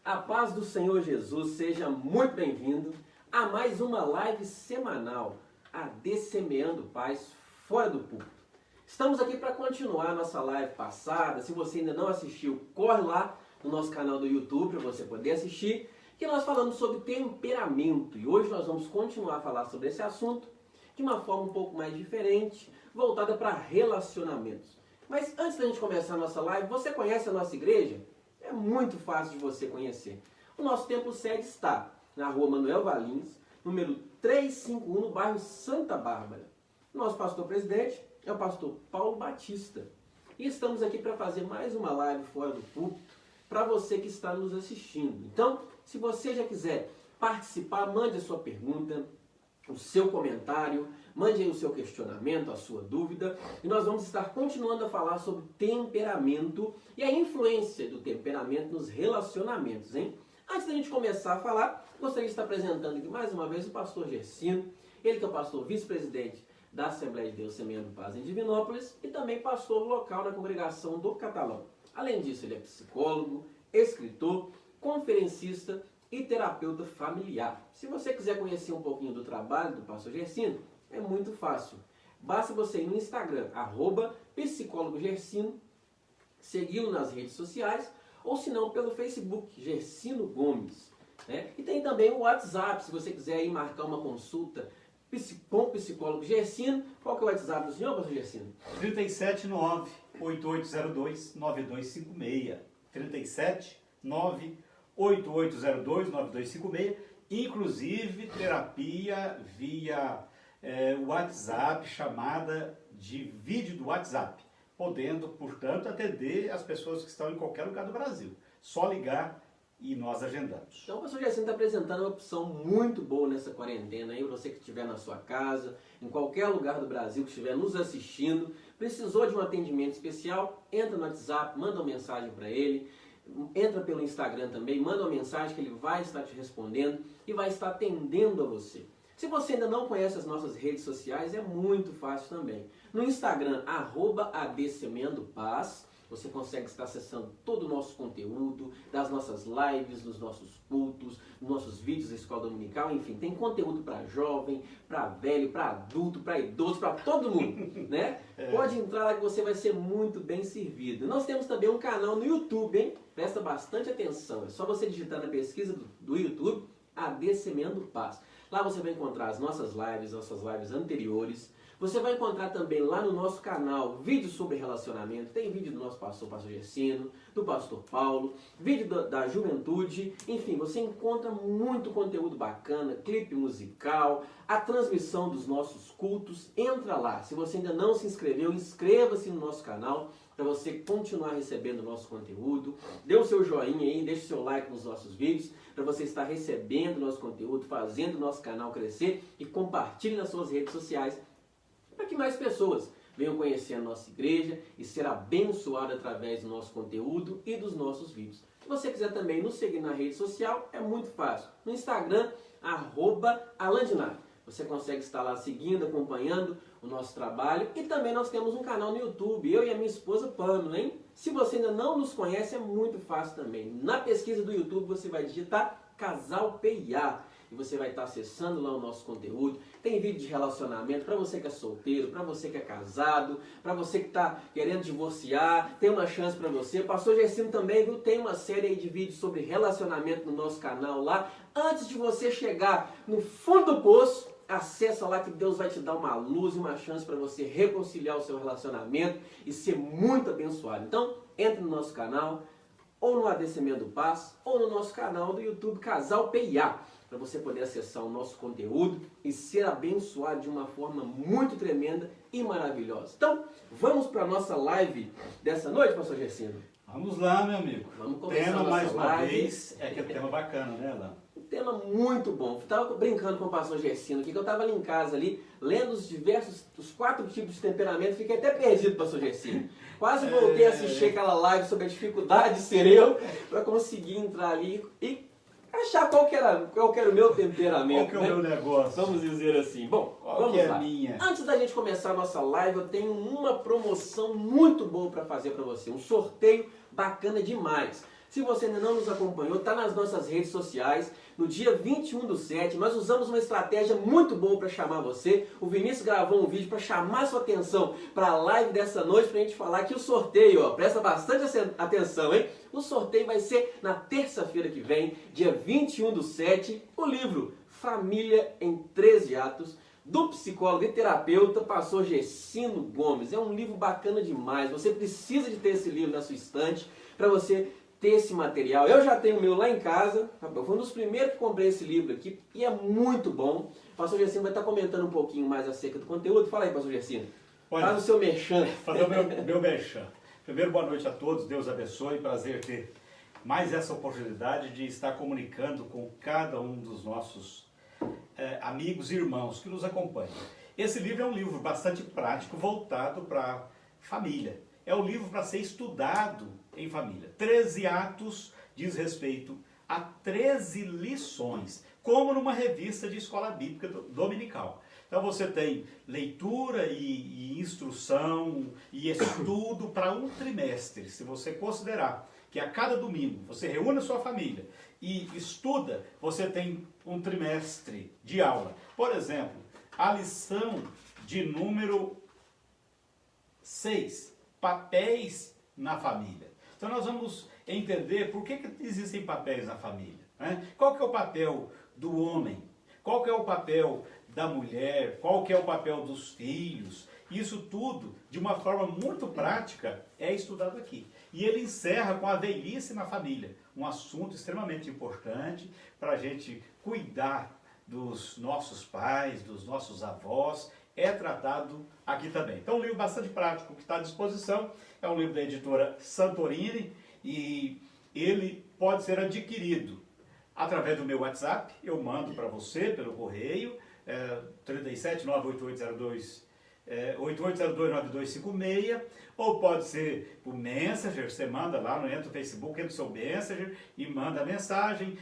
A paz do Senhor Jesus, seja muito bem-vindo a mais uma live semanal, AD Semeando Paz, fora do púlpito. Estamos aqui para continuar a nossa live passada. Se você ainda não assistiu, corre lá no nosso canal do YouTube para você poder assistir, que nós falamos sobre temperamento. E hoje nós vamos continuar a falar sobre esse assunto de uma forma um pouco mais diferente, voltada para relacionamentos. Mas antes da gente começar a nossa live, você conhece a nossa igreja? É muito fácil de você conhecer. O nosso templo sede está na rua Manuel Valins, número 351, no bairro Santa Bárbara. Nosso pastor presidente é o pastor Paulo Batista. E estamos aqui para fazer mais uma live fora do púlpito para você que está nos assistindo. Então, se você já quiser participar, mande a sua pergunta, o seu comentário, mande aí o seu questionamento, a sua dúvida, e nós vamos estar continuando a falar sobre temperamento e a influência do temperamento nos relacionamentos, hein? Antes da gente começar a falar, gostaria de estar apresentando aqui mais uma vez o pastor Gersino, ele que é o pastor vice-presidente da Assembleia de Deus Semeando Paz em Divinópolis e também pastor local na congregação do Catalão. Além disso, ele é psicólogo, escritor, conferencista e terapeuta familiar. Se você quiser conhecer um pouquinho do trabalho do pastor Gersino, é muito fácil. Basta você ir no Instagram, @psicólogogersino, segui-lo nas redes sociais, ou se não pelo Facebook, Gersino Gomes. Né? E tem também o WhatsApp, se você quiser ir marcar uma consulta com o psicólogo Gersino. Qual que é o WhatsApp do senhor, pastor Gersino? 379-8802-9256. 379-8802-9256. Inclusive terapia via WhatsApp, chamada de vídeo do WhatsApp, podendo, portanto, atender as pessoas que estão em qualquer lugar do Brasil. Só ligar e nós agendamos. Então o pastor Gersino está apresentando uma opção muito boa nessa quarentena aí, você que estiver na sua casa, em qualquer lugar do Brasil que estiver nos assistindo, precisou de um atendimento especial, entra no WhatsApp, manda uma mensagem para ele, entra pelo Instagram também, manda uma mensagem que ele vai estar te respondendo e vai estar atendendo a você. Se você ainda não conhece as nossas redes sociais, é muito fácil também. No Instagram, @ADSemeandoPaz, você consegue estar acessando todo o nosso conteúdo, das nossas lives, dos nossos cultos, dos nossos vídeos da escola dominical, enfim, tem conteúdo para jovem, para velho, para adulto, para idoso, para todo mundo, né? Pode entrar lá que você vai ser muito bem servido. Nós temos também um canal no YouTube, hein? Presta bastante atenção, é só você digitar na pesquisa do YouTube, AD Semeando Paz. Lá você vai encontrar as nossas lives anteriores. Você vai encontrar também lá no nosso canal vídeos sobre relacionamento. Tem vídeo do nosso pastor Gersino, do pastor Paulo, vídeo da juventude. Enfim, você encontra muito conteúdo bacana, clipe musical, a transmissão dos nossos cultos. Entra lá. Se você ainda não se inscreveu, inscreva-se no nosso canal para você continuar recebendo o nosso conteúdo. Dê o seu joinha aí, deixe o seu like nos nossos vídeos, para você estar recebendo o nosso conteúdo, fazendo o nosso canal crescer, e compartilhe nas suas redes sociais para que mais pessoas venham conhecer a nossa igreja e ser abençoado através do nosso conteúdo e dos nossos vídeos. Se você quiser também nos seguir na rede social, é muito fácil. No Instagram, @alandinari. Você consegue estar lá seguindo, acompanhando o nosso trabalho. E também nós temos um canal no YouTube, eu e a minha esposa Pamela, hein? Se você ainda não nos conhece, é muito fácil também. Na pesquisa do YouTube você vai digitar Casal PIA e você vai estar acessando lá o nosso conteúdo. Tem vídeo de relacionamento para você que é solteiro, para você que é casado, para você que está querendo divorciar, tem uma chance para você. Pastor Gersino também, viu? Tem uma série aí de vídeos sobre relacionamento no nosso canal lá. Antes de você chegar no fundo do poço, acessa lá que Deus vai te dar uma luz e uma chance para você reconciliar o seu relacionamento e ser muito abençoado. Então, entre no nosso canal, ou no AD Semeando Paz, ou no nosso canal do YouTube Casal PIA, para você poder acessar o nosso conteúdo e ser abençoado de uma forma muito tremenda e maravilhosa. Então, vamos para a nossa live dessa noite, pastor Gersino? Vamos lá, meu amigo. Vamos começar tema a nossa mais uma live. vez, que é um tema bacana, né, Alain? Um tema muito bom. Estava brincando com o pastor Gersino aqui, que eu estava ali em casa ali, lendo os 4 tipos de temperamento, fiquei até perdido, pastor Gersino. Quase voltei a assistir aquela live sobre a dificuldade de ser eu, para conseguir entrar ali e achar qual que era o meu temperamento. Qual que é o meu negócio? Vamos dizer assim. Bom, vamos lá. Antes da gente começar a nossa live, eu tenho uma promoção muito boa para fazer para você. Um sorteio bacana demais. Se você ainda não nos acompanhou, está nas nossas redes sociais. No dia 21/7, nós usamos uma estratégia muito boa para chamar você. O Vinícius gravou um vídeo para chamar sua atenção para a live dessa noite, para a gente falar que o sorteio, presta bastante atenção, hein? O sorteio vai ser na terça-feira que vem, dia 21/7, o livro Família em 13 Atos, do psicólogo e terapeuta Pastor Gercino Gomes. É um livro bacana demais. Você precisa de ter esse livro na sua estante para você ter esse material. Eu já tenho o meu lá em casa. Eu fui um dos primeiros que comprei esse livro aqui e é muito bom. O Pastor Gercino vai estar comentando um pouquinho mais acerca do conteúdo. Fala aí, Pastor Gercino. Faz o seu merchan. Fazer o meu merchan. Primeiro, boa noite a todos. Deus abençoe. Prazer ter mais essa oportunidade de estar comunicando com cada um dos nossos amigos e irmãos que nos acompanham. Esse livro é um livro bastante prático, voltado para a família. É um livro para ser estudado em família. 13 atos diz respeito a 13 lições, como numa revista de escola bíblica dominical. Então você tem leitura e instrução e estudo para um trimestre. Se você considerar que a cada domingo você reúne a sua família e estuda, você tem um trimestre de aula. Por exemplo, a lição de número 6, papéis na família. Então nós vamos entender por que existem papéis na família, né? Qual que é o papel do homem? Qual que é o papel da mulher? Qual que é o papel dos filhos? Isso tudo, de uma forma muito prática, é estudado aqui. E ele encerra com a velhice na família, um assunto extremamente importante para a gente cuidar dos nossos pais, dos nossos avós, é tratado aqui também. Então, um livro bastante prático que está à disposição, é um livro da editora Santorini e ele pode ser adquirido através do meu WhatsApp. Eu mando para você pelo correio, 37 98802 88029256, ou pode ser por Messenger. Você manda lá, entra no Facebook, entra no seu Messenger e manda mensagem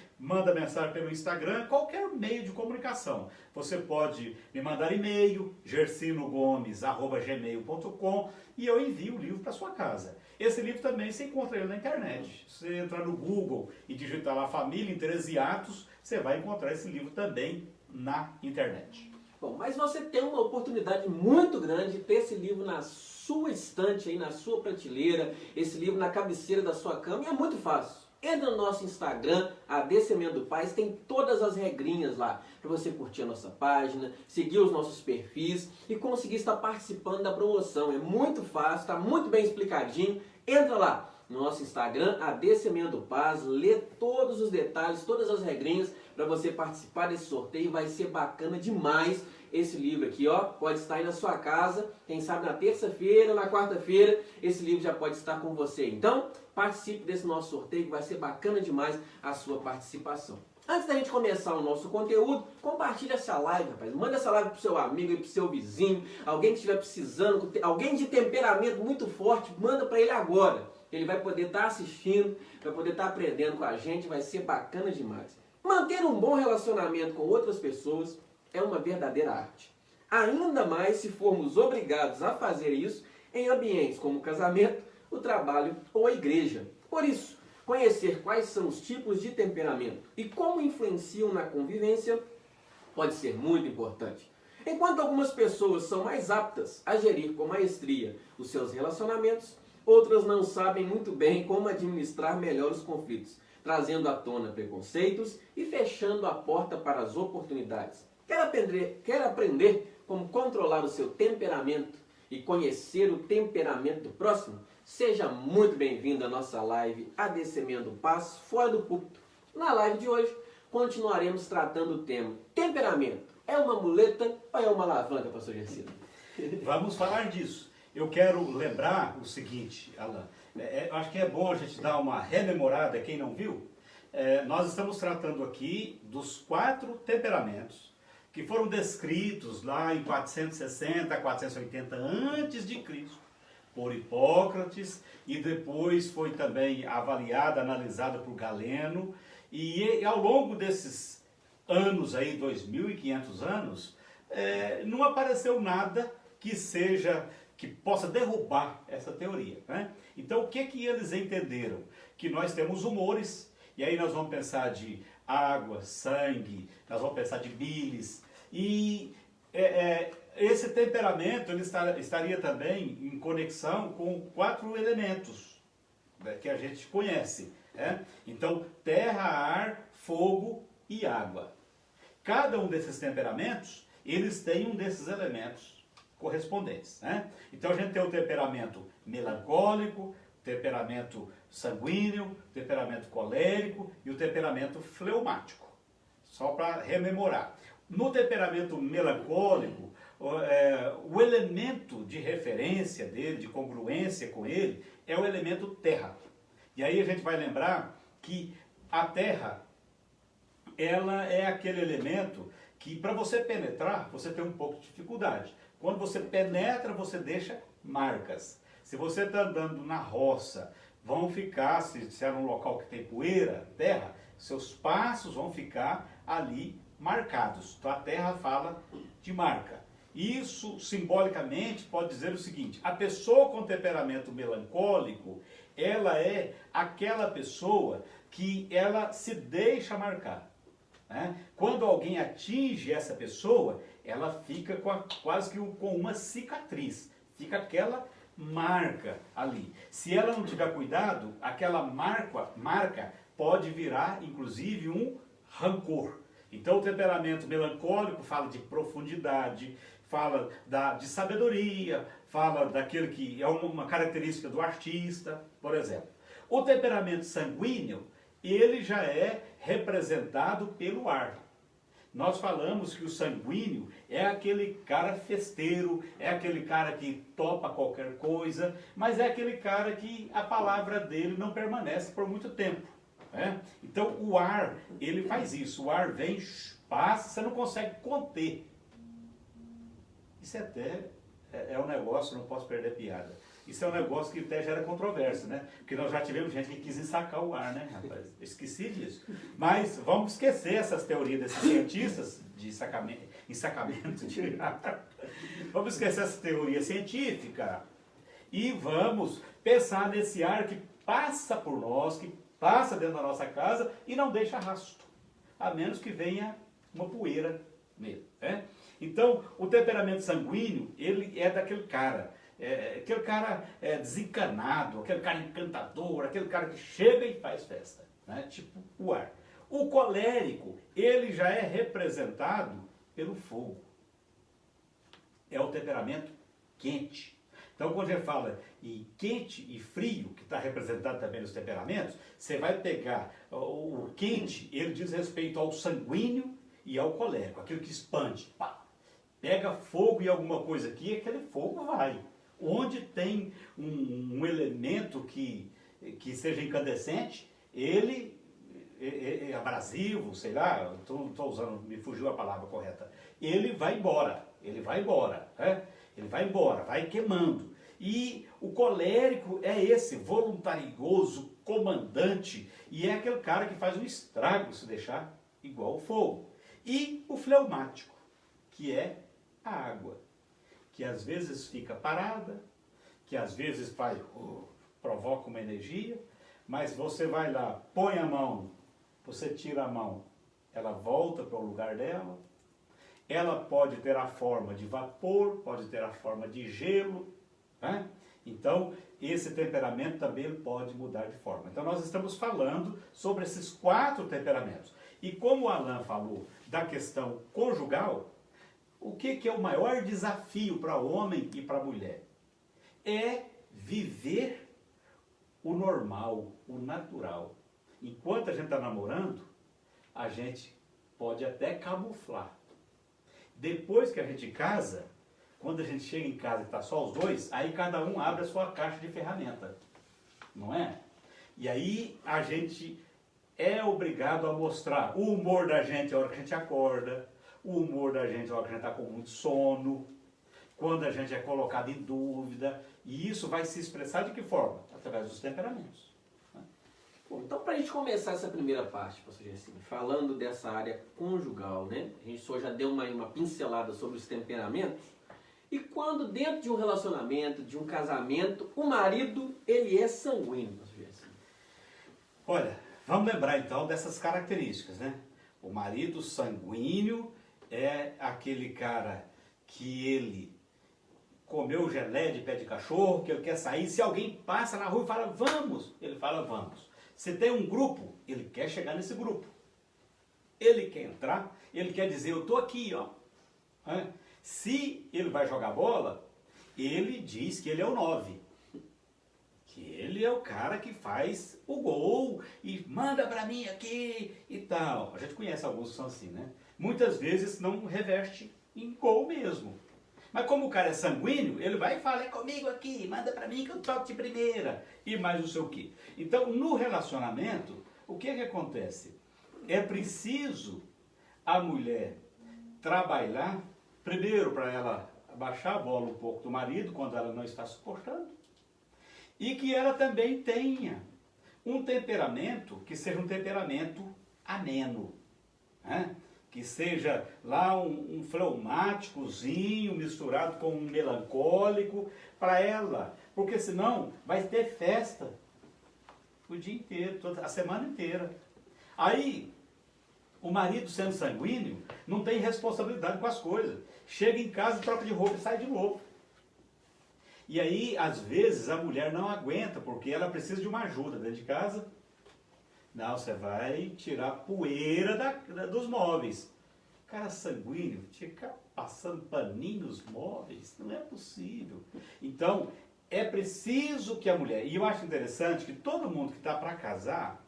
pelo Instagram, qualquer meio de comunicação. Você pode me mandar e-mail, gercinogomes@gmail.com, e eu envio o livro para sua casa. Esse livro também você encontra ele na internet. Se você entrar no Google e digitar lá Família em 13 Atos, você vai encontrar esse livro também na internet. Bom, mas você tem uma oportunidade muito grande de ter esse livro na sua estante, aí, na sua prateleira, esse livro na cabeceira da sua cama, e é muito fácil. Entra no nosso Instagram, AD Semeando Paz, tem todas as regrinhas lá para você curtir a nossa página, seguir os nossos perfis e conseguir estar participando da promoção. É muito fácil, está muito bem explicadinho. Entra lá no nosso Instagram, AD Semeando Paz, lê todos os detalhes, todas as regrinhas para você participar desse sorteio. Vai ser bacana demais esse livro aqui, pode estar aí na sua casa, quem sabe na terça-feira, na quarta-feira, esse livro já pode estar com você. Então, participe desse nosso sorteio, que vai ser bacana demais a sua participação. Antes da gente começar o nosso conteúdo, compartilha essa live, rapaz. Manda essa live pro seu amigo e pro seu vizinho, alguém que estiver precisando, alguém de temperamento muito forte, manda para ele agora. Ele vai poder estar assistindo, vai poder estar aprendendo com a gente, vai ser bacana demais. Manter um bom relacionamento com outras pessoas é uma verdadeira arte. Ainda mais se formos obrigados a fazer isso em ambientes como o casamento, o trabalho ou a igreja. Por isso, conhecer quais são os tipos de temperamento e como influenciam na convivência pode ser muito importante. Enquanto algumas pessoas são mais aptas a gerir com maestria os seus relacionamentos, outras não sabem muito bem como administrar melhor os conflitos, trazendo à tona preconceitos e fechando a porta para as oportunidades. Quer aprender como controlar o seu temperamento e conhecer o temperamento do próximo? Seja muito bem-vindo à nossa live AD Semeando Paz fora do púlpito. Na live de hoje, continuaremos tratando o tema temperamento. É uma muleta ou é uma alavanca, pastor Gercino? Vamos falar disso. Eu quero lembrar o seguinte, Alan. Acho que é bom a gente dar uma rememorada, quem não viu. Nós estamos tratando aqui dos 4 temperamentos que foram descritos lá em 460, 480 a.C. por Hipócrates, e depois foi também avaliada, analisada por Galeno, e ao longo desses anos aí, 2.500 anos, não apareceu nada que seja que possa derrubar essa teoria, né? Então, o que que eles entenderam? Que nós temos humores, e aí nós vamos pensar de água, sangue, nós vamos pensar de bilis, e esse temperamento ele estaria também em conexão com 4 elementos, né, que a gente conhece, né? Então, terra, ar, fogo e água. Cada um desses temperamentos, eles têm um desses elementos correspondentes, né? Então a gente tem o temperamento melancólico, temperamento sanguíneo, temperamento colérico e o temperamento fleumático. Só para rememorar. No temperamento melancólico, o elemento de referência dele, de congruência com ele, é o elemento terra. E aí a gente vai lembrar que a terra, ela é aquele elemento que para você penetrar, você tem um pouco de dificuldade. Quando você penetra, você deixa marcas. Se você está andando na roça, vão ficar, se é num local que tem poeira, terra, seus passos vão ficar ali marcados. Então a terra fala de marca. Isso, simbolicamente, pode dizer o seguinte: a pessoa com temperamento melancólico, ela é aquela pessoa que ela se deixa marcar, né? Quando alguém atinge essa pessoa, ela fica quase que com uma cicatriz, fica aquela marca ali. Se ela não tiver cuidado, aquela marca pode virar, inclusive, um rancor. Então o temperamento melancólico fala de profundidade, fala de sabedoria, fala daquele que é uma característica do artista, por exemplo. O temperamento sanguíneo, ele já é representado pelo ar. Nós falamos que o sanguíneo é aquele cara festeiro, é aquele cara que topa qualquer coisa, mas é aquele cara que a palavra dele não permanece por muito tempo, né? Então o ar, ele faz isso, o ar vem, passa, você não consegue conter. Isso até é um negócio, não posso perder piada. Isso é um negócio que até gera controvérsia, né? Porque nós já tivemos gente que quis ensacar o ar, né, rapaz? Eu esqueci disso. Mas vamos esquecer essas teorias desses cientistas de ensacamento de ar. Vamos esquecer essa teoria científica e vamos pensar nesse ar que passa por nós, que passa dentro da nossa casa e não deixa rastro, a menos que venha uma poeira mesmo, né? Então, o temperamento sanguíneo, ele é daquele cara, aquele cara desencanado, aquele cara encantador, aquele cara que chega e faz festa, né? Tipo o ar. O colérico, ele já é representado pelo fogo. É o temperamento quente. Então, quando a gente fala em quente e frio, que está representado também nos temperamentos, você vai pegar o quente, ele diz respeito ao sanguíneo e ao colérico, aquilo que expande, pá. Pega fogo em alguma coisa aqui, aquele fogo vai. Onde tem um elemento que seja incandescente, ele é abrasivo, sei lá, estou usando, me fugiu a palavra correta. Ele vai embora, né? Ele vai embora, vai queimando. E o colérico é esse, voluntarioso, comandante, e é aquele cara que faz um estrago se deixar igual o fogo. E o fleumático, que é a água, que às vezes fica parada, que às vezes provoca uma energia, mas você vai lá, põe a mão, você tira a mão, ela volta para o lugar dela, ela pode ter a forma de vapor, pode ter a forma de gelo, né? Então, esse temperamento também pode mudar de forma. Então, nós estamos falando sobre esses 4 temperamentos. E como o Alain falou da questão conjugal, o que é o maior desafio para o homem e para a mulher? É viver o normal, o natural. Enquanto a gente está namorando, a gente pode até camuflar. Depois que a gente casa, quando a gente chega em casa e está só os dois, aí cada um abre a sua caixa de ferramenta, não é? E aí a gente é obrigado a mostrar o humor da gente a hora que a gente acorda, o humor da gente a hora que a gente está com muito sono, quando a gente é colocado em dúvida, e isso vai se expressar de que forma? Através dos temperamentos. Bom, então, para a gente começar essa primeira parte, pastor Gersinho, falando dessa área conjugal, né? A gente só já deu uma pincelada sobre os temperamentos. E quando dentro de um relacionamento, de um casamento, o marido, ele é sanguíneo, pastor Gerson? Olha, vamos lembrar então dessas características, né? O marido sanguíneo é aquele cara que ele comeu gelé de pé de cachorro, que ele quer sair. Se alguém passa na rua e fala, vamos, ele fala, vamos. Se tem um grupo, ele quer chegar nesse grupo. Ele quer entrar, ele quer dizer, eu estou aqui, ó. Se ele vai jogar bola, ele diz que ele é o 9. Que ele é o cara que faz o gol e manda pra mim aqui e tal. A gente conhece alguns que são assim, né? Muitas vezes não reverte em gol mesmo. Mas como o cara é sanguíneo, ele vai e fala, é comigo aqui, manda pra mim que eu toco de primeira. E mais não sei o quê. Então, no relacionamento, o que acontece? É preciso a mulher trabalhar, primeiro para ela baixar a bola um pouco do marido, quando ela não está suportando, e que ela também tenha um temperamento que seja um temperamento ameno, né? Que seja lá um fleumáticozinho misturado com um melancólico para ela, porque senão vai ter festa o dia inteiro, a semana inteira. Aí, o marido sendo sanguíneo, não tem responsabilidade com as coisas. Chega em casa, troca de roupa e sai de novo. E aí, às vezes, a mulher não aguenta, porque ela precisa de uma ajuda dentro de casa. Não, você vai tirar poeira dos móveis. Cara sanguíneo, fica passando paninho nos móveis, não é possível. Então, é preciso que a mulher... E eu acho interessante que todo mundo que está para casar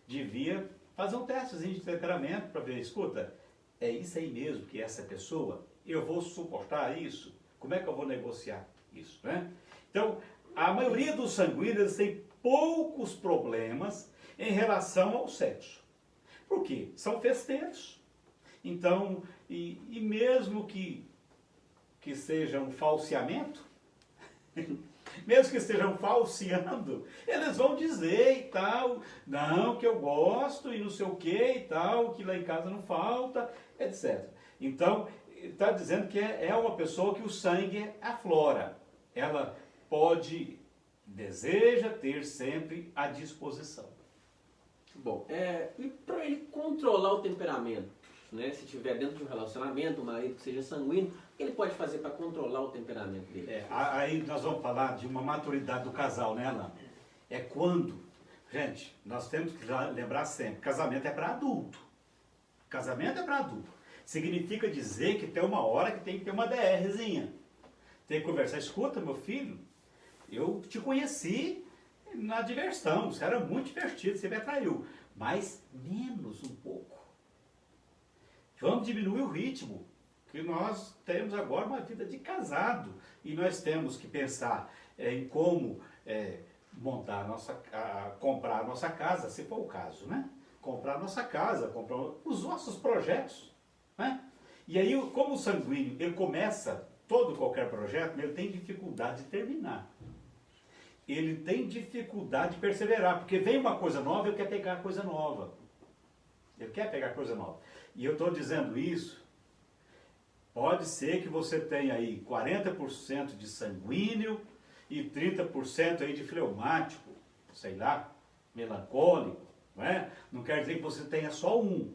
devia fazer um testezinho de temperamento para ver, escuta, é isso aí mesmo que essa pessoa, eu vou suportar isso? Como é que eu vou negociar isso, né? Então, a maioria dos sanguíneos tem poucos problemas em relação ao sexo. Por quê? São festeiros. Então, e mesmo que seja um falseamento, mesmo que estejam falseando, eles vão dizer e tal, não, que eu gosto e não sei o que e tal, que lá em casa não falta, etc. Então, está dizendo que é uma pessoa que o sangue aflora. Ela deseja ter sempre à disposição. Bom, e para ele controlar o temperamento, né? Se tiver dentro de um relacionamento, um marido que seja sanguíneo, o que ele pode fazer para controlar o temperamento dele? Aí nós vamos falar de uma maturidade do casal, né, Alain? É quando, gente, nós temos que lembrar sempre, casamento é para adulto. Casamento é para adulto. Significa dizer que tem uma hora que tem que ter uma DRzinha. Tem que conversar, escuta, meu filho, eu te conheci na diversão, você era muito divertido, você me atraiu, mas menos um pouco. Vamos diminuir o ritmo, que nós temos agora uma vida de casado, e nós temos que pensar em como comprar a nossa casa, se for o caso, né? Comprar a nossa casa, comprar os nossos projetos, né? E aí, como o sanguíneo, ele começa qualquer projeto, ele tem dificuldade de terminar. Ele tem dificuldade de perseverar, porque vem uma coisa nova, ele quer pegar coisa nova. Ele quer pegar coisa nova. E eu estou dizendo isso, pode ser que você tenha aí 40% de sanguíneo e 30% aí de fleumático, sei lá, melancólico, não é? Não quer dizer que você tenha só um.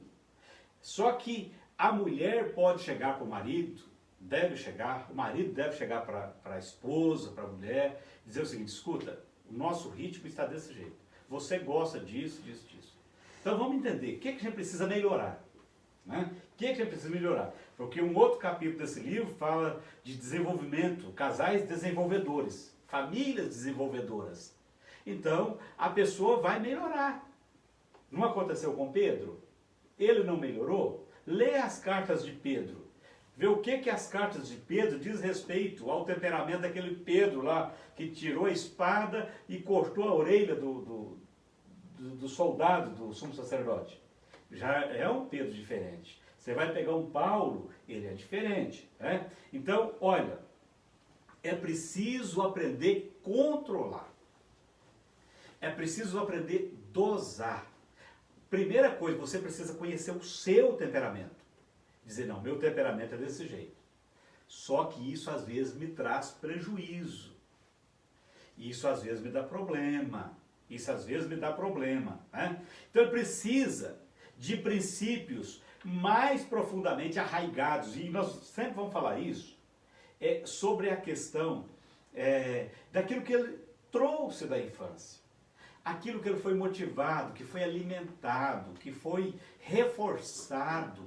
Só que a mulher pode chegar para o marido, o marido deve chegar para a esposa, para a mulher, dizer o seguinte, escuta, o nosso ritmo está desse jeito. Você gosta disso, disso, disso. Então vamos entender, o que a gente precisa melhorar? Né? O que a gente precisa melhorar? Porque um outro capítulo desse livro fala de desenvolvimento, casais desenvolvedores, famílias desenvolvedoras. Então, a pessoa vai melhorar. Não aconteceu com Pedro? Ele não melhorou? Lê as cartas de Pedro. Vê o que as cartas de Pedro diz respeito ao temperamento daquele Pedro lá, que tirou a espada e cortou a orelha do soldado, do sumo sacerdote. Já é um Pedro diferente. Você vai pegar um Paulo, ele é diferente. Né? Então, olha, é preciso aprender a controlar. É preciso aprender a dosar. Primeira coisa, você precisa conhecer o seu temperamento. Dizer, não, meu temperamento é desse jeito. Só que isso às vezes me traz prejuízo. Isso às vezes me dá problema. Isso às vezes me dá problema. Né? Então ele precisa de princípios mais profundamente arraigados. E nós sempre vamos falar isso, sobre a questão daquilo que ele trouxe da infância. Aquilo que ele foi motivado, que foi alimentado, que foi reforçado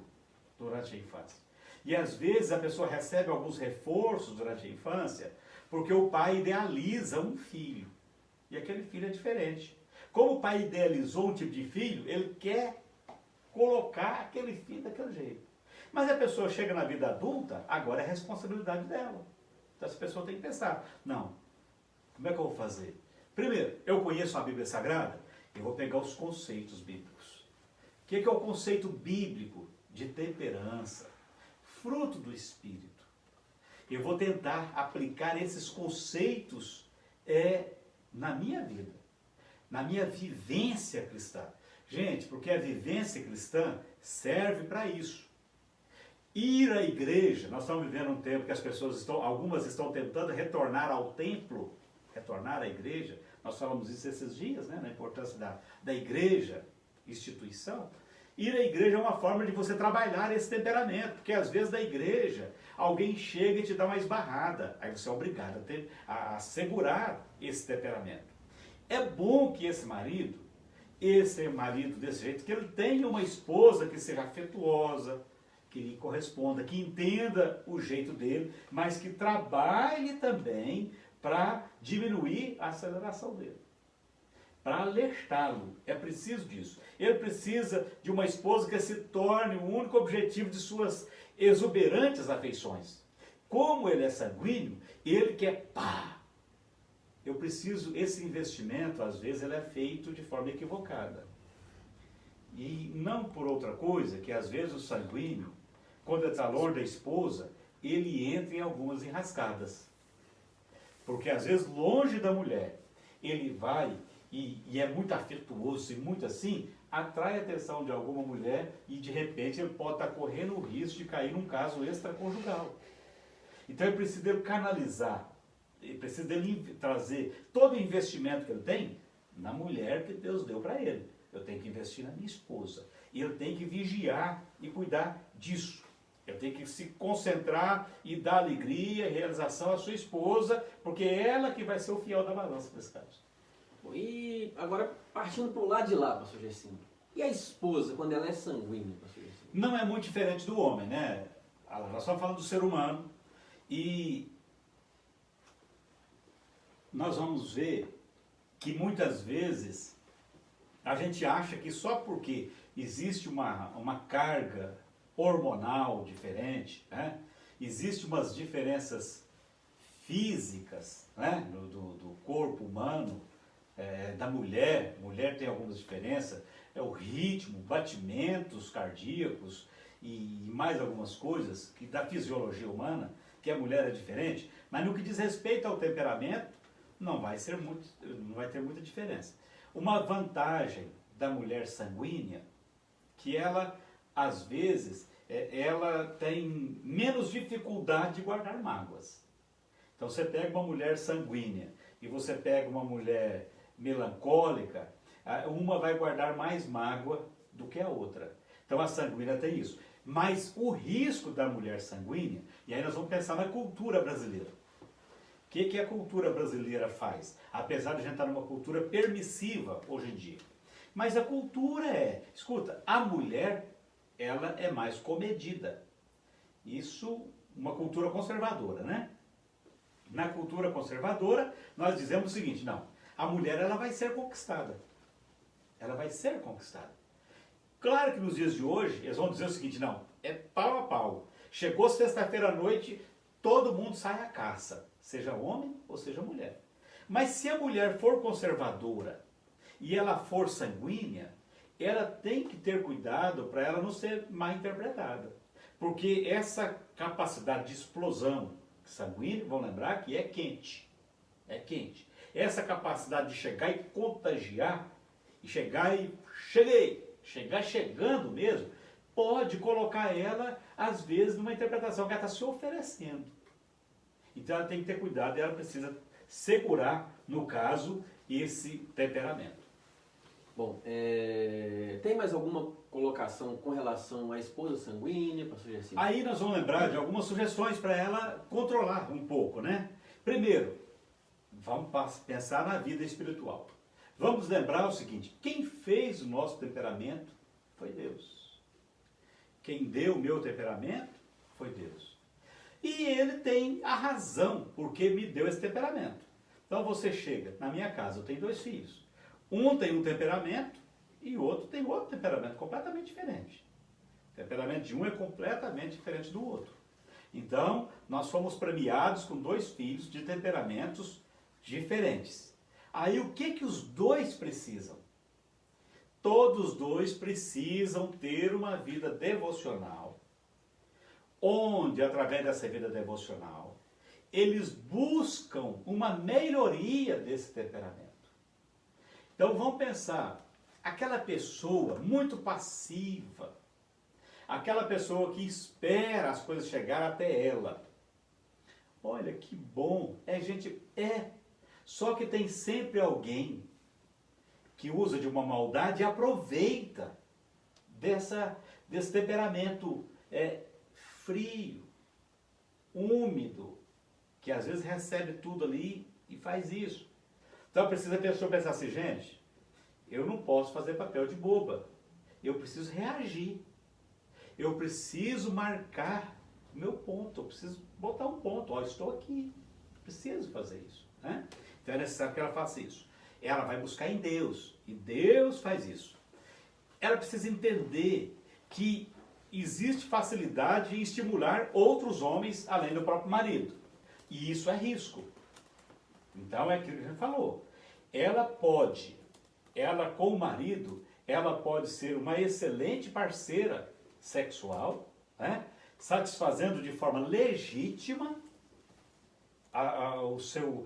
durante a infância. E às vezes a pessoa recebe alguns reforços durante a infância porque o pai idealiza um filho. E aquele filho é diferente. Como o pai idealizou um tipo de filho, ele quer colocar aquele filho daquele jeito. Mas a pessoa chega na vida adulta, agora é responsabilidade dela. Então essa pessoa tem que pensar, não, como é que eu vou fazer? Primeiro, eu conheço a Bíblia Sagrada, eu vou pegar os conceitos bíblicos. O que é o conceito bíblico de temperança? Fruto do Espírito. Eu vou tentar aplicar esses conceitos na minha vida, na minha vivência cristã. Gente, porque a vivência cristã serve para isso. Ir à igreja, nós estamos vivendo um tempo que as pessoas algumas estão tentando retornar ao templo, retornar à igreja. Nós falamos isso esses dias, né, na importância da igreja, instituição. Ir à igreja é uma forma de você trabalhar esse temperamento, porque às vezes da igreja alguém chega e te dá uma esbarrada, aí você é obrigado a segurar esse temperamento. É bom que esse marido desse jeito, que ele tenha uma esposa que seja afetuosa, que lhe corresponda, que entenda o jeito dele, mas que trabalhe também para diminuir a aceleração dele, para alertá-lo. É preciso disso. Ele precisa de uma esposa que se torne o único objetivo de suas exuberantes afeições. Como ele é sanguíneo, ele quer pá. Eu preciso, esse investimento, às vezes, ele é feito de forma equivocada. E não por outra coisa, que às vezes o sanguíneo, quando ele está longe da esposa, ele entra em algumas enrascadas. Porque às vezes, longe da mulher, ele vai e é muito afetuoso e muito assim, atrai a atenção de alguma mulher e de repente ele pode estar correndo o risco de cair num caso extraconjugal. Então é preciso ele canalizar, é preciso ele trazer todo o investimento que ele tem na mulher que Deus deu para ele. Eu tenho que investir na minha esposa. E eu tenho que vigiar e cuidar disso. Eu tenho que se concentrar e dar alegria e realização à sua esposa, porque é ela que vai ser o fiel da balança nesse caso. E agora, partindo para o lado de lá, pastor Gersinho. E a esposa, quando ela é sanguínea, pastor Gersinho? Não é muito diferente do homem, né? Nós estamos falando do ser humano e nós vamos ver que muitas vezes a gente acha que só porque existe uma carga hormonal diferente, né? Existem umas diferenças físicas, né? do corpo humano, da mulher tem algumas diferenças, o ritmo, batimentos cardíacos e mais algumas coisas que da fisiologia humana, que a mulher é diferente, mas no que diz respeito ao temperamento, não vai ter muita diferença. Uma vantagem da mulher sanguínea, que ela, às vezes, ela tem menos dificuldade de guardar mágoas. Então você pega uma mulher sanguínea e você pega uma mulher melancólica, uma vai guardar mais mágoa do que a outra. Então a sanguínea tem isso. Mas o risco da mulher sanguínea, e aí nós vamos pensar na cultura brasileira. O que a cultura brasileira faz? Apesar de a gente estar numa cultura permissiva hoje em dia. Mas a cultura escuta, a mulher, ela é mais comedida. Isso, uma cultura conservadora, né? Na cultura conservadora, nós dizemos o seguinte, não, a mulher ela vai ser conquistada. Ela vai ser conquistada. Claro que nos dias de hoje, eles vão dizer o seguinte, não, é pau a pau. Chegou sexta-feira à noite, todo mundo sai à caça, seja homem ou seja mulher. Mas se a mulher for conservadora e ela for sanguínea, ela tem que ter cuidado para ela não ser mal interpretada. Porque essa capacidade de explosão sanguínea, vão lembrar que é quente. É quente. Essa capacidade de chegar e contagiar, e chegar chegando mesmo, pode colocar ela, às vezes, numa interpretação que ela está se oferecendo. Então ela tem que ter cuidado e ela precisa segurar, no caso, esse temperamento. Bom, tem mais alguma colocação com relação à esposa sanguínea, pastor Gersi? Aí nós vamos lembrar de algumas sugestões para ela controlar um pouco, né? Primeiro, vamos pensar na vida espiritual. Vamos lembrar o seguinte: quem fez o nosso temperamento foi Deus. Quem deu o meu temperamento foi Deus. E Ele tem a razão porque me deu esse temperamento. Então você chega na minha casa, eu tenho 2 filhos. Um tem um temperamento e o outro tem outro temperamento completamente diferente. O temperamento de um é completamente diferente do outro. Então, nós fomos premiados com 2 filhos de temperamentos diferentes. Aí o que os 2 precisam? Todos os 2 precisam ter uma vida devocional, onde, através dessa vida devocional, eles buscam uma melhoria desse temperamento. Então vamos pensar, aquela pessoa muito passiva, aquela pessoa que espera as coisas chegar até ela. Olha que bom, só que tem sempre alguém que usa de uma maldade e aproveita desse temperamento frio, úmido, que às vezes recebe tudo ali e faz isso. Então precisa a pessoa pensar assim: gente, eu não posso fazer papel de boba, eu preciso reagir, eu preciso marcar o meu ponto, eu preciso botar um ponto, ó, estou aqui, preciso fazer isso, né? Então é necessário que ela faça isso. Ela vai buscar em Deus, e Deus faz isso. Ela precisa entender que existe facilidade em estimular outros homens além do próprio marido, e isso é risco. Então é aquilo que a gente falou. Ela com o marido, ela pode ser uma excelente parceira sexual, né? Satisfazendo de forma legítima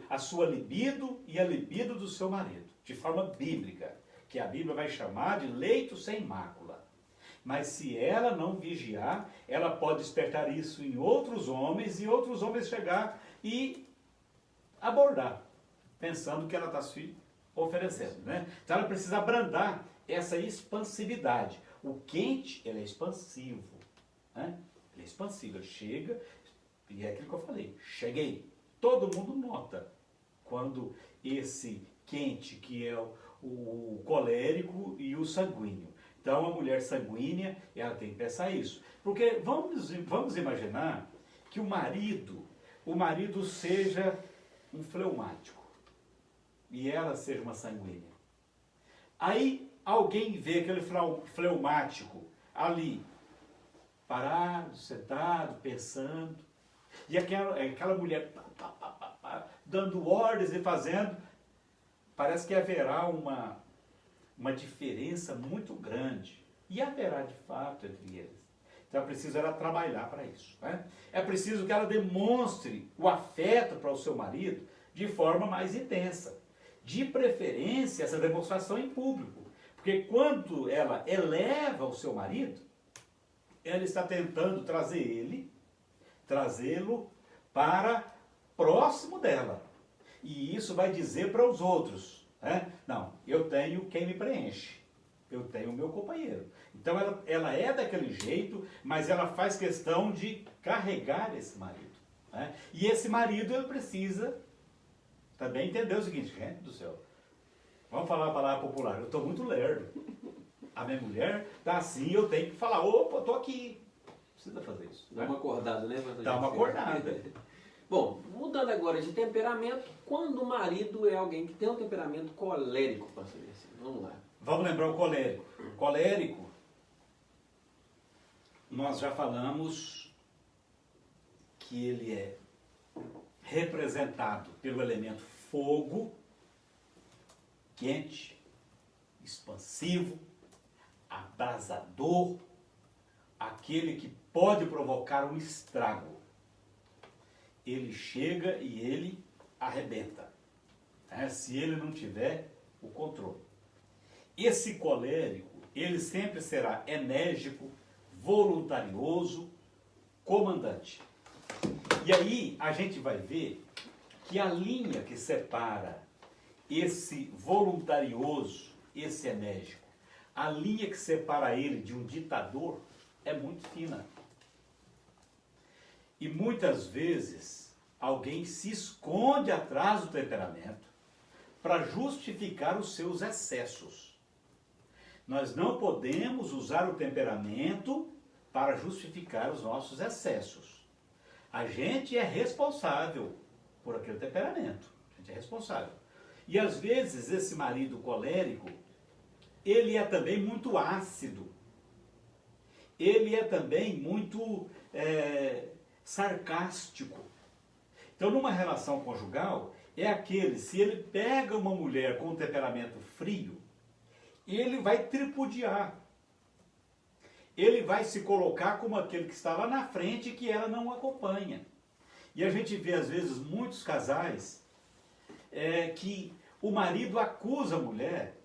a sua libido e a libido do seu marido, de forma bíblica, que a Bíblia vai chamar de leito sem mácula. Mas se ela não vigiar, ela pode despertar isso em outros homens e outros homens chegar e abordar, pensando que ela está se oferecendo, né? Então ela precisa abrandar essa expansividade. O quente, ele é expansivo, né? Ele é expansivo, ele chega, e é aquilo que eu falei, cheguei. Todo mundo nota quando esse quente, que é o colérico e o sanguíneo. Então a mulher sanguínea, ela tem que pensar isso. Porque vamos imaginar que o marido seja um fleumático e ela seja uma sanguínea. Aí alguém vê aquele fleumático ali, parado, sentado, pensando, e aquela mulher dando ordens e fazendo, parece que haverá uma diferença muito grande. E haverá de fato entre eles. Então é preciso ela trabalhar para isso, né? É preciso que ela demonstre o afeto para o seu marido de forma mais intensa. De preferência, essa demonstração em público. Porque quando ela eleva o seu marido, ela está tentando trazê-lo para próximo dela. E isso vai dizer para os outros, né? Não, eu tenho quem me preenche. Eu tenho o meu companheiro. Então ela é daquele jeito, mas ela faz questão de carregar esse marido, né? E esse marido, ele precisa também entender o seguinte: gente do céu, vamos falar a palavra popular, eu estou muito lerdo. A minha mulher está assim, eu tenho que falar: opa, estou aqui. Precisa fazer isso. Dá uma acordada, né? Dá uma acordada. Bom, mudando agora de temperamento, quando o marido é alguém que tem um temperamento colérico, pastor Gersi, vamos lá. Vamos lembrar o colérico. O colérico, nós já falamos que ele é representado pelo elemento fogo, quente, expansivo, abrasador, aquele que pode provocar um estrago. Ele chega e ele arrebenta, né? Se ele não tiver o controle. Esse colérico, ele sempre será enérgico, voluntarioso, comandante. E aí a gente vai ver que a linha que separa esse voluntarioso, esse enérgico, a linha que separa ele de um ditador é muito fina. E muitas vezes alguém se esconde atrás do temperamento para justificar os seus excessos. Nós não podemos usar o temperamento para justificar os nossos excessos. A gente é responsável por aquele temperamento. A gente é responsável. E às vezes esse marido colérico, ele é também muito ácido. Ele é também muito sarcástico. Então, numa relação conjugal, é aquele, se ele pega uma mulher com um temperamento frio, ele vai tripudiar. Ele vai se colocar como aquele que está lá na frente e que ela não acompanha. E a gente vê, às vezes, muitos casais que o marido acusa a mulher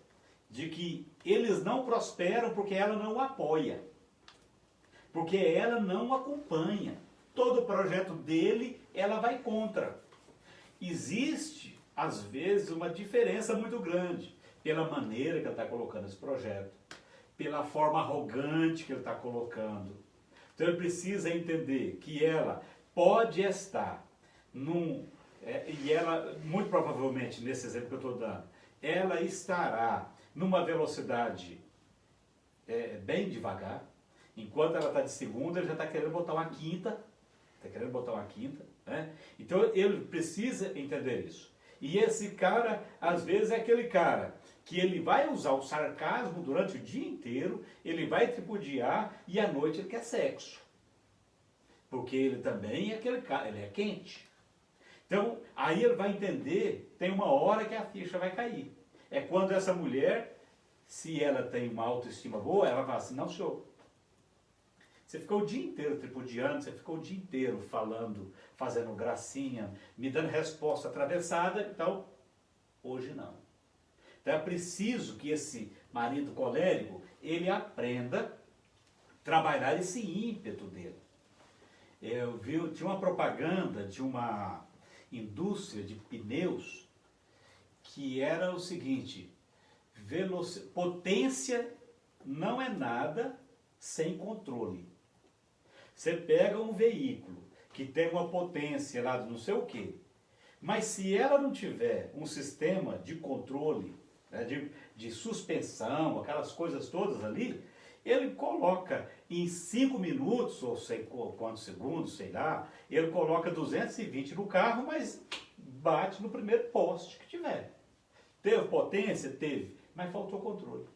de que eles não prosperam porque ela não o apoia. Porque ela não o acompanha. Todo o projeto dele, ela vai contra. Existe, às vezes, uma diferença muito grande pela maneira que ele está colocando esse projeto, pela forma arrogante que ele está colocando. Então ele precisa entender que ela pode estar e ela, muito provavelmente, nesse exemplo que eu estou dando, ela estará numa velocidade bem devagar, enquanto ela está de segunda, ele já está querendo botar uma quinta, né? Então ele precisa entender isso. E esse cara, às vezes, é aquele cara que ele vai usar o sarcasmo durante o dia inteiro, ele vai tripudiar e à noite ele quer sexo. Porque ele também é aquele cara, ele é quente. Então, aí ele vai entender, tem uma hora que a ficha vai cair. É quando essa mulher, se ela tem uma autoestima boa, ela vai falar assim, não, senhor, você ficou o dia inteiro tripudiando, você ficou o dia inteiro falando, fazendo gracinha, me dando resposta atravessada, então, hoje não. Então é preciso que esse marido colérico, ele aprenda a trabalhar esse ímpeto dele. Tinha uma propaganda de uma indústria de pneus que era o seguinte, potência não é nada sem controle. Você pega um veículo que tem uma potência lá de não sei o quê, mas se ela não tiver um sistema de controle, né, de suspensão, aquelas coisas todas ali, ele coloca em 5 minutos, ou sei quantos segundos, sei lá, ele coloca 220 no carro, mas bate no primeiro poste que tiver. Teve potência? Teve, mas faltou controle.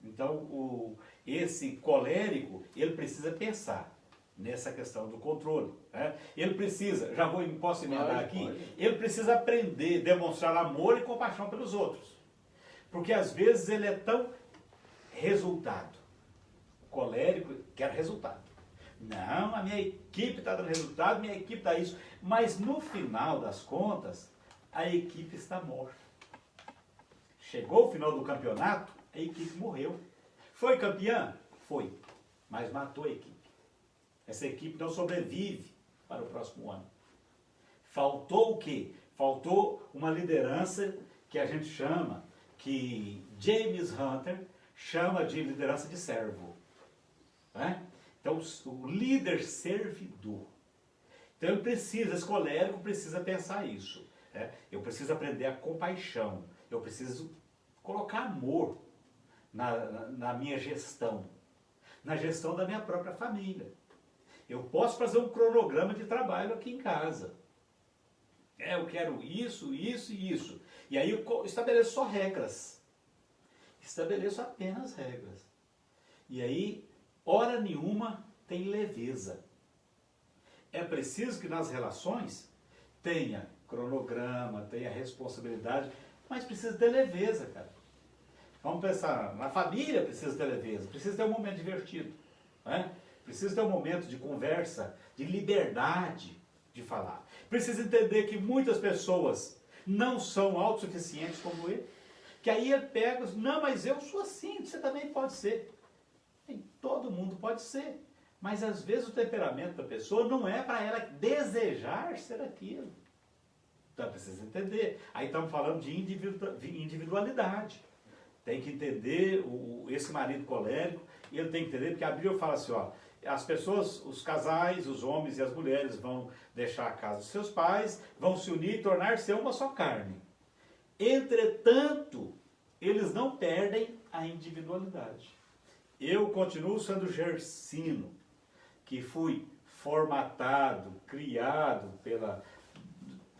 Então, esse colérico, ele precisa pensar nessa questão do controle. Né? Ele precisa, posso emendar aqui, ele precisa aprender, demonstrar amor e compaixão pelos outros. Porque às vezes ele é tão resultado. Colérico quer resultado. Não, a minha equipe está dando resultado, minha equipe está isso. Mas no final das contas, a equipe está morta. Chegou o final do campeonato, a equipe morreu. Foi campeã? Foi. Mas matou a equipe. Essa equipe não sobrevive para o próximo ano. Faltou o quê? Faltou uma liderança que a gente chama, que James Hunter chama de liderança de servo. Né? Então, o líder servidor. Então, esse colérico precisa pensar isso. Né? Eu preciso aprender a compaixão. Eu preciso colocar amor na minha gestão. Na gestão da minha própria família. Eu posso fazer um cronograma de trabalho aqui em casa. Eu quero isso, isso e isso. E aí eu estabeleço só regras. Estabeleço apenas regras. E aí, hora nenhuma tem leveza. É preciso que nas relações tenha cronograma, tenha responsabilidade, mas precisa ter leveza, cara. Vamos pensar, na família precisa ter leveza, precisa ter um momento divertido, né? Precisa ter um momento de conversa, de liberdade de falar. Precisa entender que muitas pessoas não são autossuficientes como ele, que aí ele pega, não, mas eu sou assim, você também pode ser. Todo mundo pode ser. Mas às vezes o temperamento da pessoa não é para ela desejar ser aquilo. Então precisa entender. Aí estamos falando de individualidade. Tem que entender esse marido colérico, e ele tem que entender, porque a Bíblia fala assim, ó, as pessoas, os casais, os homens e as mulheres vão deixar a casa dos seus pais, vão se unir e tornar-se uma só carne. Entretanto, eles não perdem a individualidade. Eu continuo sendo Gersino, que fui formatado, criado pela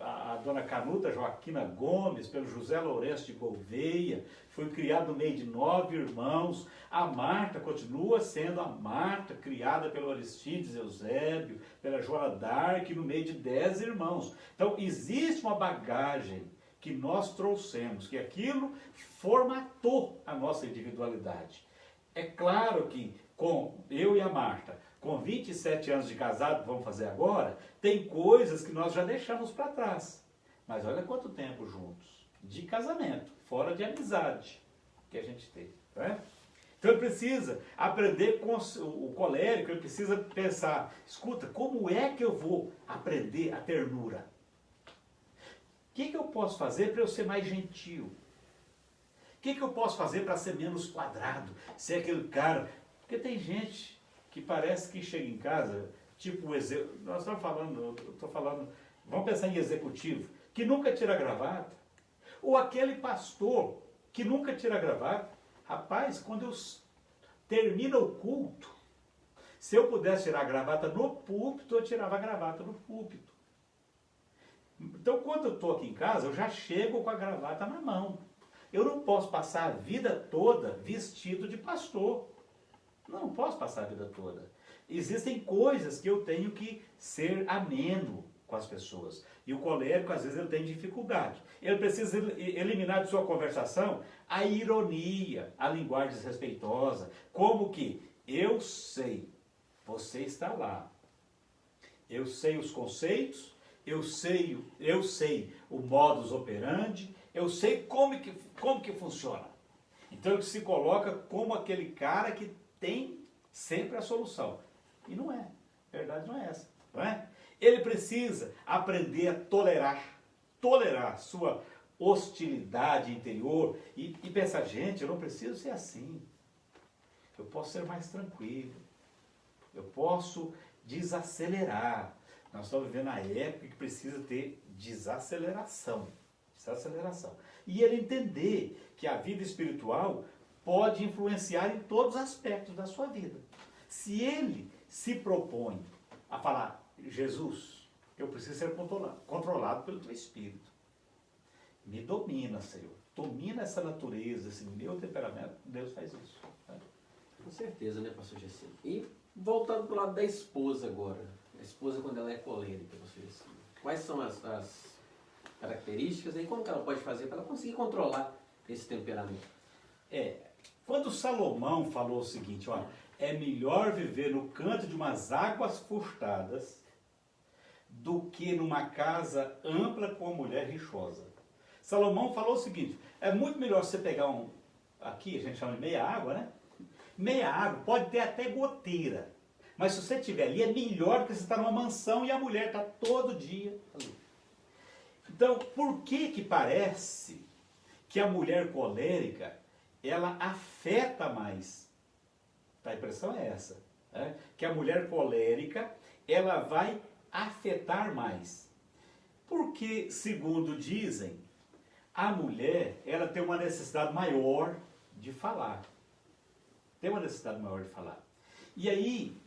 a dona Canuta Joaquina Gomes, pelo José Lourenço de Gouveia, fui criado no meio de 9 irmãos. A Marta continua sendo a Marta, criada pelo Aristides Eusébio, pela Joana d'Arc, no meio de 10 irmãos. Então, existe uma bagagem que nós trouxemos, que aquilo formatou a nossa individualidade. É claro que com eu e a Marta, com 27 anos de casado, vamos fazer agora, tem coisas que nós já deixamos para trás. Mas olha quanto tempo juntos, de casamento, fora de amizade, que a gente teve. Né? Então ele precisa aprender com o colérico, ele precisa pensar, escuta, como é que eu vou aprender a ternura? O que eu posso fazer para eu ser mais gentil? O que eu posso fazer para ser menos quadrado? Ser aquele cara... Porque tem gente que parece que chega em casa, tipo, nós estamos falando, eu estou falando, vamos pensar em executivo, que nunca tira gravata. Ou aquele pastor que nunca tira gravata. Rapaz, quando eu termino o culto, se eu pudesse tirar a gravata no púlpito, eu tirava a gravata no púlpito. Então, quando eu estou aqui em casa, eu já chego com a gravata na mão. Eu não posso passar a vida toda vestido de pastor. Não posso passar a vida toda. Existem coisas que eu tenho que ser ameno com as pessoas. E o colérico, às vezes, ele tem dificuldade. Ele precisa eliminar de sua conversação a ironia, a linguagem desrespeitosa. Como que eu sei, você está lá. Eu sei os conceitos, eu sei o modus operandi, eu sei como que funciona. Então ele se coloca como aquele cara que tem sempre a solução. E não é. A verdade não é essa. Não é? Ele precisa aprender a tolerar sua hostilidade interior e pensar, gente, eu não preciso ser assim. Eu posso ser mais tranquilo. Eu posso desacelerar. Nós estamos vivendo a época que precisa ter desaceleração. E ele entender que a vida espiritual pode influenciar em todos os aspectos da sua vida. Se ele se propõe a falar, Jesus, eu preciso ser controlado pelo teu Espírito. Me domina, Senhor. Domina essa natureza, esse meu temperamento. Deus faz isso. Né? Com certeza, né, pastor Gessino? E voltando para o lado da esposa agora. A esposa quando ela é colérica, pastor Gessino. Quais são as características e como que ela pode fazer para ela conseguir controlar esse temperamento? Quando Salomão falou o seguinte, ó, é melhor viver no canto de umas águas furtadas do que numa casa ampla com uma mulher rixosa. Salomão falou o seguinte, é muito melhor você pegar aqui a gente chama de meia água, né? Meia água, pode ter até goteira, mas se você estiver ali é melhor do que você estar numa mansão e a mulher está todo dia ali. Então, por que parece que a mulher colérica, ela afeta mais? A impressão é essa, né? Que a mulher colérica, ela vai afetar mais. Porque, segundo dizem, a mulher, ela tem uma necessidade maior de falar. E aí,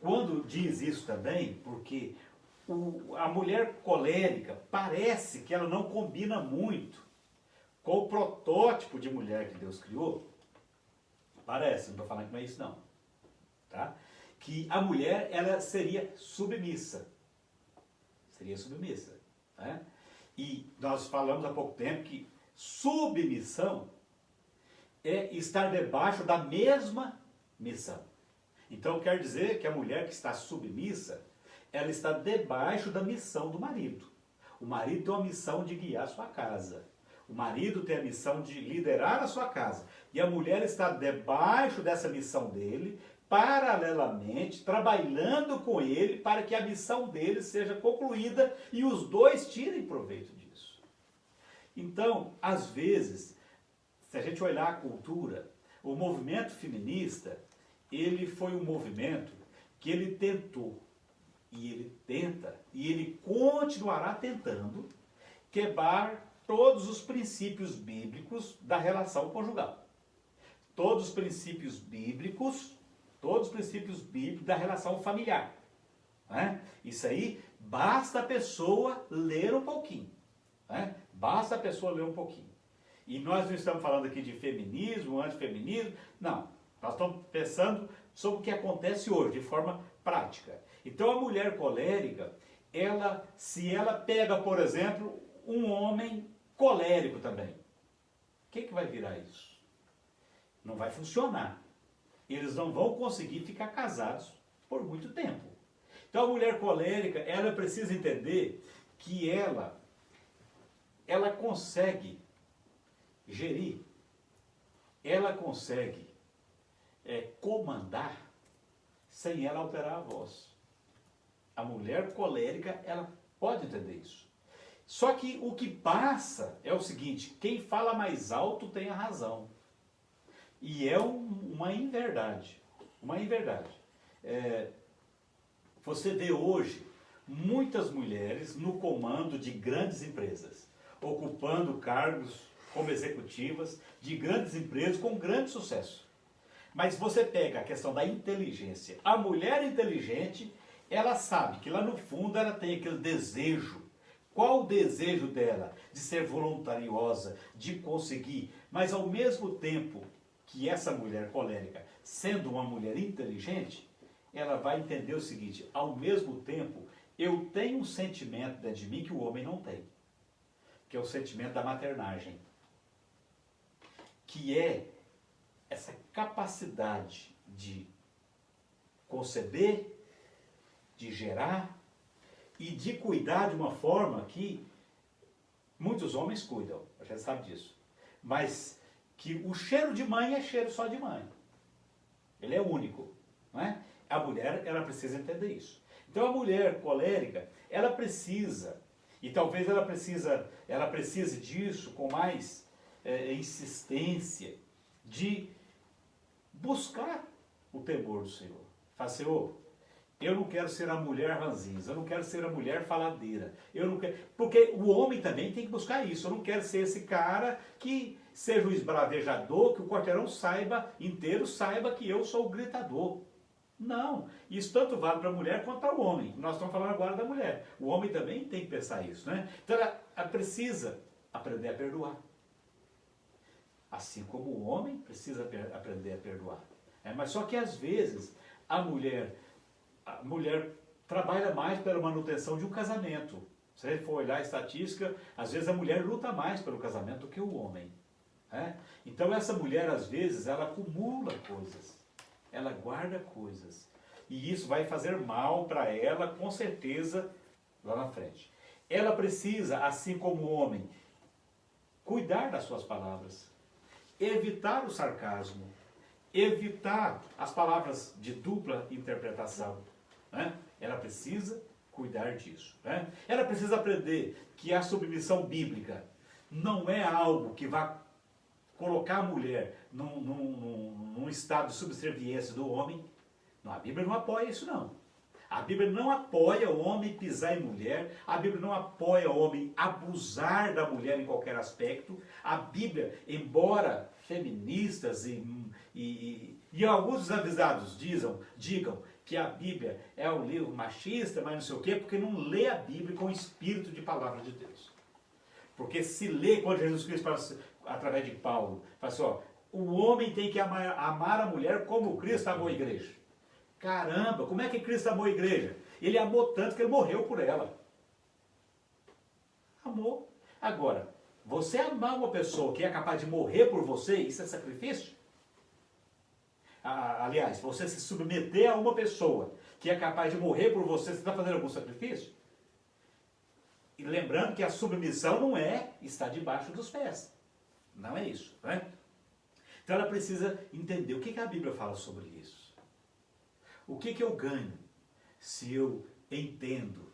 quando diz isso também, porque a mulher colérica parece que ela não combina muito com o protótipo de mulher que Deus criou. Parece, não estou falando que não é isso não. Tá? Que a mulher, ela seria submissa. Né? E nós falamos há pouco tempo que submissão é estar debaixo da mesma missão. Então quer dizer que a mulher que está submissa, ela está debaixo da missão do marido. O marido tem uma missão de guiar a sua casa. O marido tem a missão de liderar a sua casa. E a mulher está debaixo dessa missão dele paralelamente, trabalhando com ele para que a missão dele seja concluída e os dois tirem proveito disso. Então, às vezes, se a gente olhar a cultura, o movimento feminista, ele foi um movimento que ele tentou, e ele tenta, e ele continuará tentando quebrar todos os princípios bíblicos da relação conjugal. Todos os princípios bíblicos da relação familiar. Né? Isso aí, basta a pessoa ler um pouquinho. Né? Basta a pessoa ler um pouquinho. E nós não estamos falando aqui de feminismo, antifeminismo, não. Nós estamos pensando sobre o que acontece hoje, de forma prática. Então a mulher colérica, se ela pega, por exemplo, um homem colérico também, o que vai virar isso? Não vai funcionar. Eles não vão conseguir ficar casados por muito tempo. Então a mulher colérica, ela precisa entender que ela consegue gerir, ela consegue comandar sem ela alterar a voz. A mulher colérica, ela pode entender isso. Só que o que passa é o seguinte, quem fala mais alto tem a razão. E é uma inverdade. Uma inverdade. Você vê hoje muitas mulheres no comando de grandes empresas, ocupando cargos como executivas de grandes empresas com grande sucesso. Mas você pega a questão da inteligência. A mulher inteligente, ela sabe que lá no fundo ela tem aquele desejo. Qual o desejo dela? De ser voluntariosa, de conseguir. Mas ao mesmo tempo que essa mulher colérica, sendo uma mulher inteligente, ela vai entender o seguinte, ao mesmo tempo, eu tenho um sentimento dentro de mim que o homem não tem, que é o sentimento da maternagem, que é essa capacidade de conceber, de gerar e de cuidar de uma forma que muitos homens cuidam, a gente sabe disso, mas que o cheiro de mãe é cheiro só de mãe. Ele é único, não é? A mulher, ela precisa entender isso. Então a mulher colérica, ela precisa, e talvez ela precise disso com mais insistência, de buscar o temor do Senhor. Fala, Senhor, eu não quero ser a mulher ranzinza, eu não quero ser a mulher faladeira, eu não quero, porque o homem também tem que buscar isso. Eu não quero ser esse cara que seja o esbravejador, que o quarteirão inteiro saiba que eu sou o gritador. Não, isso tanto vale para a mulher quanto para o homem. Nós estamos falando agora da mulher. O homem também tem que pensar isso, né? Então ela precisa aprender a perdoar. Assim como o homem precisa aprender a perdoar. Mas só que às vezes a mulher trabalha mais pela manutenção de um casamento. Se você for olhar a estatística, às vezes a mulher luta mais pelo casamento do que o homem. Então essa mulher, às vezes, ela acumula coisas. Ela guarda coisas. E isso vai fazer mal para ela, com certeza, lá na frente. Ela precisa, assim como o homem, cuidar das suas palavras. Evitar o sarcasmo. Evitar as palavras de dupla interpretação. Ela precisa cuidar disso. Ela precisa aprender que a submissão bíblica não é algo que vai colocar a mulher num estado de subserviência do homem. Não, a Bíblia não apoia isso, não. A Bíblia não apoia o homem pisar em mulher, a Bíblia não apoia o homem abusar da mulher em qualquer aspecto. A Bíblia, embora feministas e alguns desavisados digam que a Bíblia é um livro machista, mas não sei o quê, porque não lê a Bíblia com o espírito de palavra de Deus. Porque se lê, quando Jesus Cristo fala através de Paulo, fala assim, o homem tem que amar a mulher como Cristo amou a igreja. Caramba, como é que Cristo amou a igreja? Ele amou tanto que ele morreu por ela. Amou. Agora, você amar uma pessoa que é capaz de morrer por você, isso é sacrifício? Aliás, você se submeter a uma pessoa que é capaz de morrer por você, você está fazendo algum sacrifício? E lembrando que a submissão não é estar debaixo dos pés. Não é isso, né? Então ela precisa entender o que a Bíblia fala sobre isso. O que eu ganho se eu entendo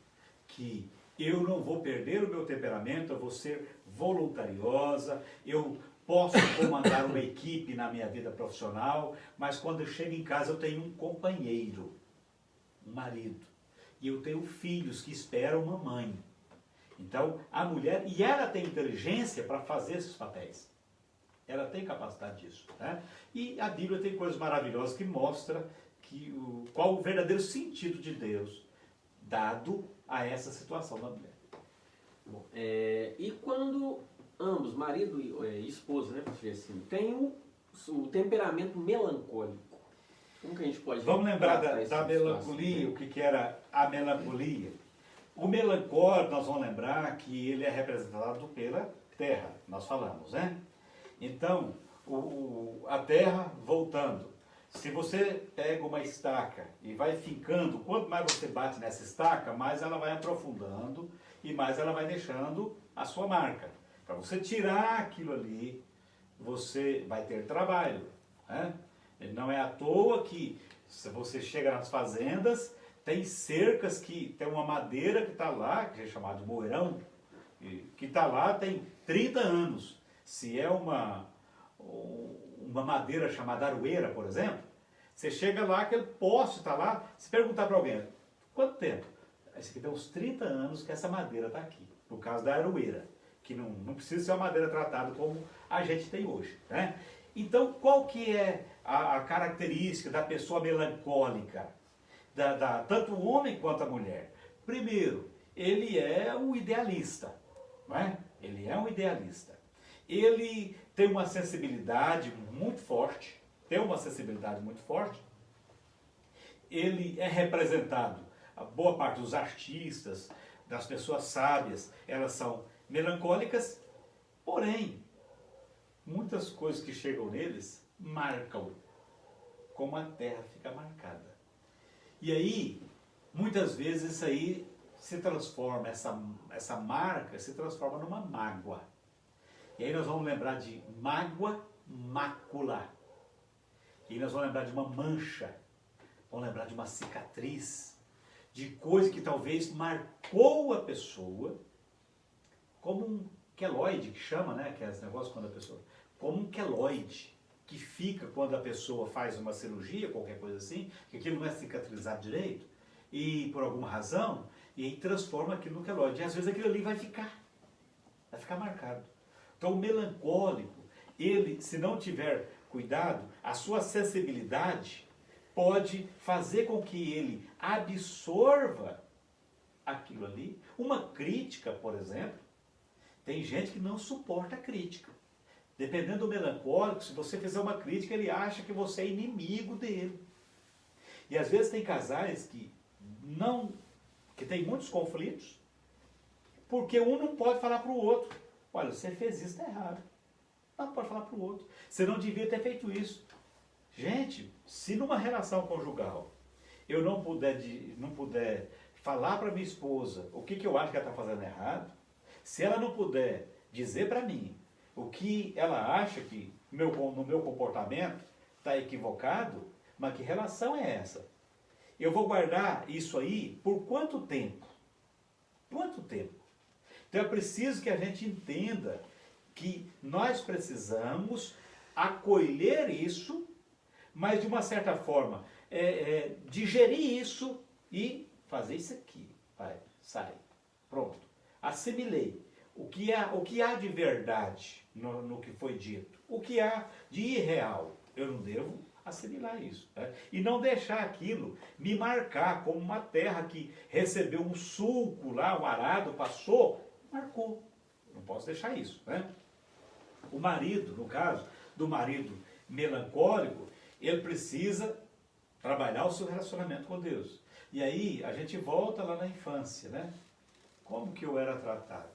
que eu não vou perder o meu temperamento, eu vou ser voluntariosa, eu posso comandar uma equipe na minha vida profissional, mas quando eu chego em casa eu tenho um companheiro, um marido, e eu tenho filhos que esperam uma mãe. Então, a mulher, e ela tem inteligência para fazer esses papéis. Ela tem capacidade disso. Né? E a Bíblia tem coisas maravilhosas que mostram qual o verdadeiro sentido de Deus dado a essa situação da mulher. Bom, e quando ambos, marido e esposa, né, assim, tem o temperamento melancólico, como que a gente pode... Vamos lembrar da melancolia, o que era a melancolia? O melancólico, nós vamos lembrar que ele é representado pela terra, nós falamos, né? Então, a terra voltando. Se você pega uma estaca e vai fincando, quanto mais você bate nessa estaca, mais ela vai aprofundando e mais ela vai deixando a sua marca. Para você tirar aquilo ali, você vai ter trabalho. Né? Não é à toa que, se você chega nas fazendas, tem cercas que tem uma madeira que está lá, que é chamado de mourão, que está lá tem 30 anos. Se é uma madeira chamada aroeira, por exemplo, você chega lá, aquele poste está lá, se perguntar para alguém, quanto tempo? Esse aqui tem uns 30 anos que essa madeira está aqui, no caso da aroeira, que não precisa ser uma madeira tratada como a gente tem hoje. Né? Então, qual que é a característica da pessoa melancólica? Tanto o homem quanto a mulher. Primeiro, ele é um idealista. Não é? Ele é um idealista. Ele tem uma sensibilidade muito forte. Ele é representado, a boa parte dos artistas, das pessoas sábias, elas são melancólicas, porém, muitas coisas que chegam neles marcam, como a terra fica marcada. E aí, muitas vezes isso aí se transforma, essa marca se transforma numa mágoa. E aí nós vamos lembrar de mágoa, mácula. E aí nós vamos lembrar de uma mancha, vamos lembrar de uma cicatriz, de coisa que talvez marcou a pessoa, como um queloide, que chama, né, que é esse negócio quando a pessoa... Como um queloide, que fica quando a pessoa faz uma cirurgia, qualquer coisa assim, que aquilo não é cicatrizado direito, e por alguma razão, e aí transforma aquilo no queloide. E às vezes aquilo ali vai ficar marcado. Então o melancólico, ele, se não tiver cuidado, a sua sensibilidade pode fazer com que ele absorva aquilo ali. Uma crítica, por exemplo, tem gente que não suporta a crítica. Dependendo do melancólico, se você fizer uma crítica, ele acha que você é inimigo dele. E às vezes tem casais que tem muitos conflitos, porque um não pode falar para o outro, olha, você fez isso, está errado. Não pode falar para o outro. Você não devia ter feito isso. Gente, se numa relação conjugal eu não puder falar para minha esposa o que eu acho que ela está fazendo errado, se ela não puder dizer para mim o que ela acha que no meu comportamento está equivocado, mas que relação é essa? Eu vou guardar isso aí por quanto tempo? Quanto tempo? Então é preciso que a gente entenda que nós precisamos acolher isso, mas de uma certa forma digerir isso e fazer isso aqui. Vai, sai, pronto. Assimilei. O que há de verdade no que foi dito? O que há de irreal? Eu não devo assimilar isso. Né? E não deixar aquilo me marcar como uma terra que recebeu um sulco lá, um arado, passou, marcou. Não posso deixar isso. Né? O marido, no caso do marido melancólico, ele precisa trabalhar o seu relacionamento com Deus. E aí a gente volta lá na infância, né? Como que eu era tratado?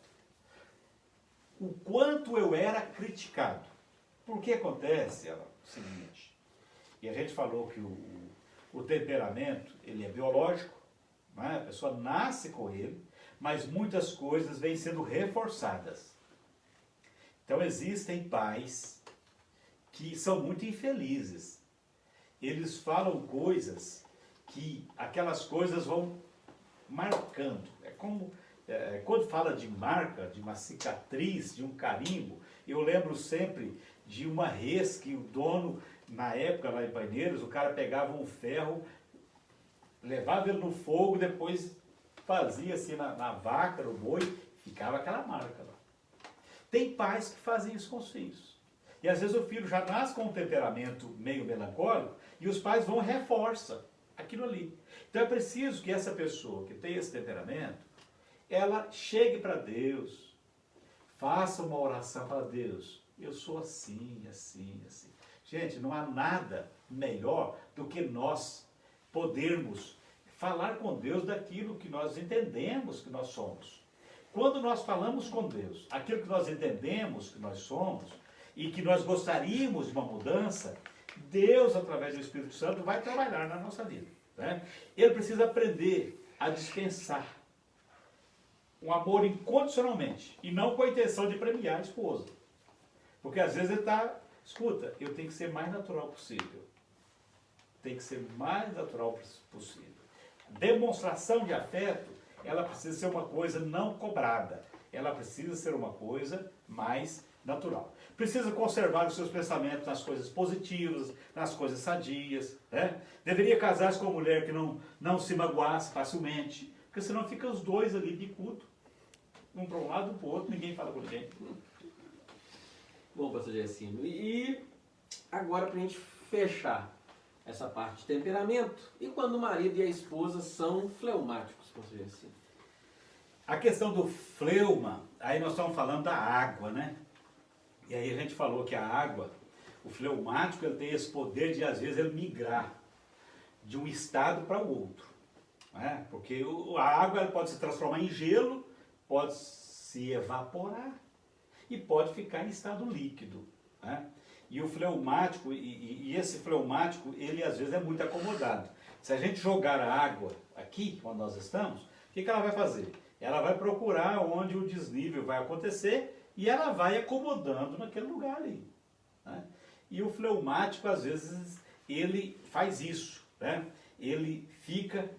O quanto eu era criticado. Porque acontece o seguinte, e a gente falou que o temperamento, ele é biológico, né? A pessoa nasce com ele, mas muitas coisas vêm sendo reforçadas. Então existem pais que são muito infelizes. Eles falam coisas que aquelas coisas vão marcando. É como quando fala de marca, de uma cicatriz, de um carimbo, eu lembro sempre de uma res que o dono, na época lá em Paineiros, o cara pegava um ferro, levava ele no fogo, depois fazia assim na vaca, no boi, ficava aquela marca lá. Tem pais que fazem isso com os filhos. E às vezes o filho já nasce com um temperamento meio melancólico e os pais vão e reforçam aquilo ali. Então é preciso que essa pessoa que tem esse temperamento, ela chegue para Deus, faça uma oração para Deus. Eu sou assim, assim, assim. Gente, não há nada melhor do que nós podermos falar com Deus daquilo que nós entendemos que nós somos. Quando nós falamos com Deus, aquilo que nós entendemos que nós somos e que nós gostaríamos de uma mudança, Deus, através do Espírito Santo, vai trabalhar na nossa vida. Né? Ele precisa aprender a dispensar um amor incondicionalmente e não com a intenção de premiar a esposa. Porque às vezes ele está, escuta, eu tenho que ser mais natural possível. Tem que ser mais natural possível. Demonstração de afeto, ela precisa ser uma coisa não cobrada. Ela precisa ser uma coisa mais natural. Precisa conservar os seus pensamentos nas coisas positivas, nas coisas sadias. Né? Deveria casar-se com uma mulher que não se magoasse facilmente, porque senão fica os dois ali bicudo. Um para um lado, para o outro, ninguém fala com ninguém. Bom, pastor Gercino, e agora para a gente fechar essa parte de temperamento, e quando o marido e a esposa são fleumáticos, pastor Gercino? A questão do fleuma, aí nós estamos falando da água, né? E aí a gente falou que a água, o fleumático, ele tem esse poder de, às vezes, ele migrar de um estado para o outro. Né? Porque a água ela pode se transformar em gelo, pode se evaporar e pode ficar em estado líquido. Né? E o fleumático, e esse fleumático, ele às vezes é muito acomodado. Se a gente jogar a água aqui, onde nós estamos, o que ela vai fazer? Ela vai procurar onde o desnível vai acontecer e ela vai acomodando naquele lugar ali. Né? E o fleumático, às vezes, ele faz isso. Né? Ele fica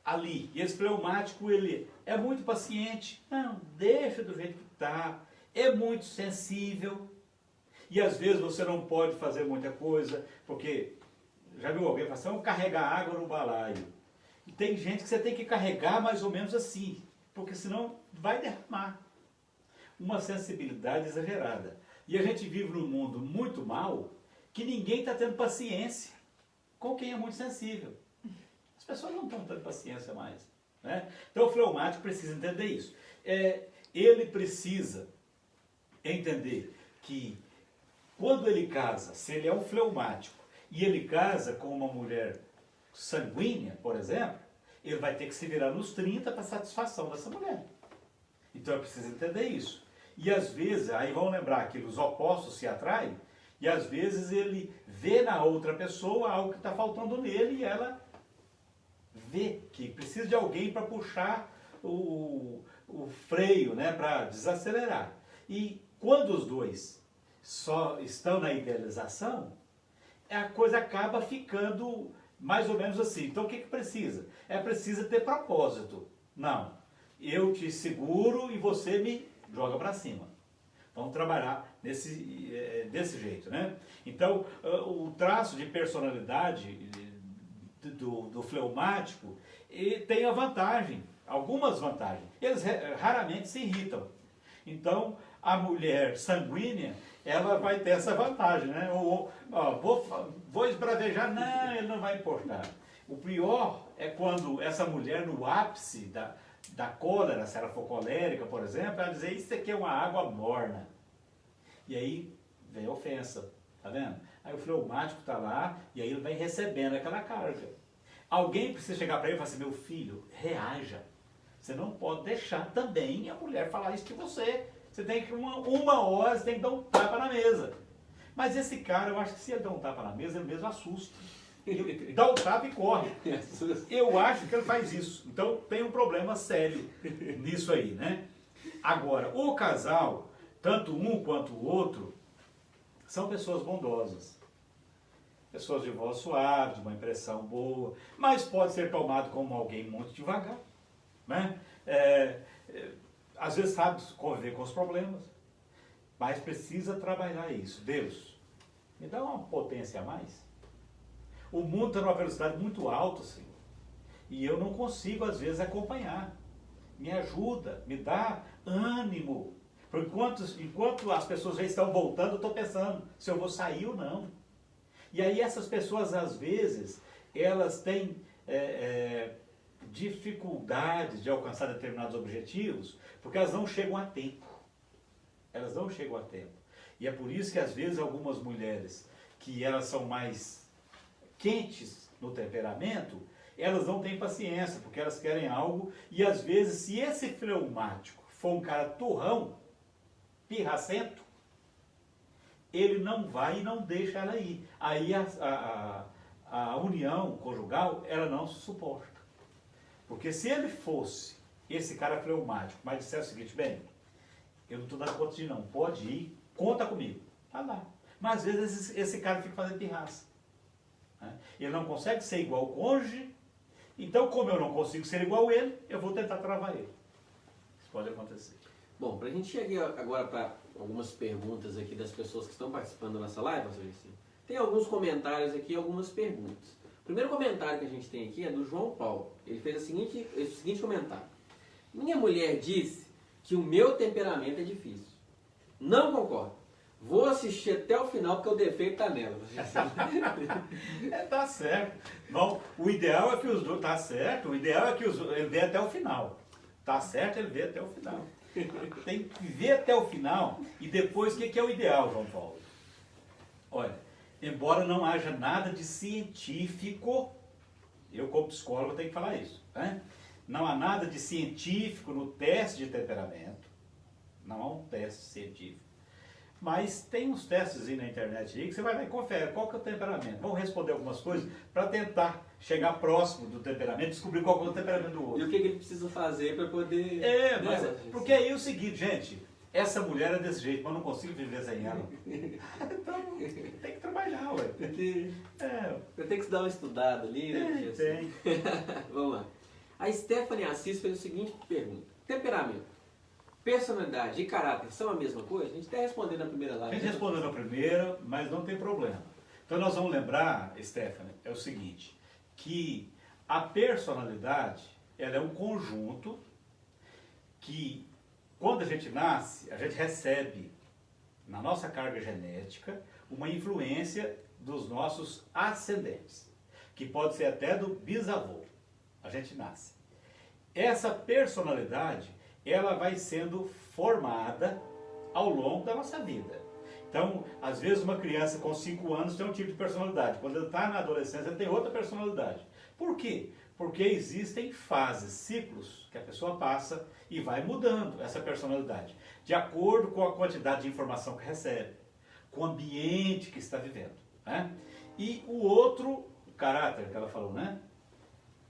ali. E esse fleumático, ele é muito paciente. Não, deixa do jeito que está. É muito sensível. E às vezes você não pode fazer muita coisa, porque já viu alguém falar assim, vamos carregar água no balaio. E tem gente que você tem que carregar mais ou menos assim, porque senão vai derramar. Uma sensibilidade exagerada. E a gente vive num mundo muito mal, que ninguém está tendo paciência com quem é muito sensível. As pessoas não estão tendo paciência mais. Né? Então o fleumático precisa entender isso. Ele precisa entender que quando ele casa, se ele é um fleumático, e ele casa com uma mulher sanguínea, por exemplo, ele vai ter que se virar nos 30 para satisfação dessa mulher. Então é preciso entender isso. E às vezes, aí vão lembrar que os opostos se atraem, e às vezes ele vê na outra pessoa algo que está faltando nele, e ela vê que precisa de alguém para puxar o freio, né, para desacelerar. E quando os dois só estão na idealização, a coisa acaba ficando mais ou menos assim. Então o que precisa? Precisa ter propósito. Não, eu te seguro e você me joga para cima. Vamos trabalhar desse jeito, né? Então o traço de personalidade do fleumático tem a vantagem, algumas vantagens. Eles raramente se irritam. Então a mulher sanguínea, ela vai ter essa vantagem, né? Vou esbravejar, não, ele não vai importar. O pior é quando essa mulher, no ápice da cólera, se ela for colérica, por exemplo, ela dizer, isso aqui é uma água morna. E aí vem a ofensa, tá vendo? Aí o fleumático está lá, e aí ele vai recebendo aquela carga. Alguém precisa chegar para ele e falar assim, meu filho, reaja. Você não pode deixar também a mulher falar isso de você. Você tem que, uma hora, você tem que dar um tapa na mesa. Mas esse cara, eu acho que se ele der um tapa na mesa, ele mesmo assusta. Ele dá um tapa e corre. Eu acho que ele faz isso. Então tem um problema sério nisso aí, né? Agora, o casal, tanto um quanto o outro, são pessoas bondosas. pessoas de voz suave, de uma impressão boa, mas pode ser tomado como alguém muito devagar, né? Às vezes sabe conviver com os problemas, mas precisa trabalhar isso. Deus, me dá uma potência a mais. O mundo está numa velocidade muito alta, Senhor, e eu não consigo às vezes acompanhar. Me ajuda, me dá ânimo. Por enquanto as pessoas já estão voltando, eu estou pensando se eu vou sair ou não. E aí essas pessoas, às vezes, elas têm dificuldades de alcançar determinados objetivos, porque elas não chegam a tempo. Elas não chegam a tempo. E é por isso que, às vezes, algumas mulheres, que elas são mais quentes no temperamento, elas não têm paciência, porque elas querem algo, e às vezes, se esse fleumático for um cara turrão, pirracento, ele não vai e não deixa ela ir. Aí a união conjugal, ela não se suporta. Porque se ele fosse esse cara fleumático, mas dissesse o seguinte, bem, eu não estou dando conta de não, pode ir, conta comigo. Tá lá. Mas às vezes esse cara fica fazendo pirraça. Né? Ele não consegue ser igual ao cônjuge, então como eu não consigo ser igual a ele, eu vou tentar travar ele. Isso pode acontecer. Bom, para a gente chegar agora para algumas perguntas aqui das pessoas que estão participando da nossa live, pastor Licínio, tem alguns comentários aqui, algumas perguntas. O primeiro comentário que a gente tem aqui é do João Paulo. Ele fez o seguinte comentário. Minha mulher disse que o meu temperamento é difícil. Não concordo. Vou assistir até o final porque o defeito está nela. Tá certo. Bom, o ideal é que os dois... Tá certo. O ideal é que ele vê até o final. Tá certo, ele vê até o final. Tem que ver até o final. E depois, o que é o ideal, João Paulo? Olha, embora não haja nada de científico, eu como psicólogo tenho que falar isso, né? Não há nada de científico no teste de temperamento. Não há um teste científico. Mas tem uns testes aí na internet aí que você vai lá e confere qual que é o temperamento. Vamos responder algumas coisas para tentar chegar próximo do temperamento, descobrir qual que é o temperamento do outro. E o que ele precisa fazer para poder... Porque aí é o seguinte, gente, essa mulher é desse jeito, mas eu não consigo viver sem ela. Então, tem que trabalhar, ué. Eu tenho que dar uma estudada ali, né? Tem. Vamos lá. A Stephanie Assis fez a seguinte pergunta. Temperamento, personalidade e caráter são a mesma coisa? A gente até respondeu na primeira live. A gente respondeu na primeira, mas não tem problema. Então nós vamos lembrar, Stephanie, é o seguinte, que a personalidade, ela é um conjunto que, quando a gente nasce, a gente recebe na nossa carga genética uma influência dos nossos ascendentes, que pode ser até do bisavô. A gente nasce. Essa personalidade, ela vai sendo formada ao longo da nossa vida. Então, às vezes uma criança com 5 anos tem um tipo de personalidade. Quando ele está na adolescência, ele tem outra personalidade. Por quê? Porque existem fases, ciclos que a pessoa passa e vai mudando essa personalidade, de acordo com a quantidade de informação que recebe, com o ambiente que está vivendo, né? E o outro, o caráter que ela falou, né?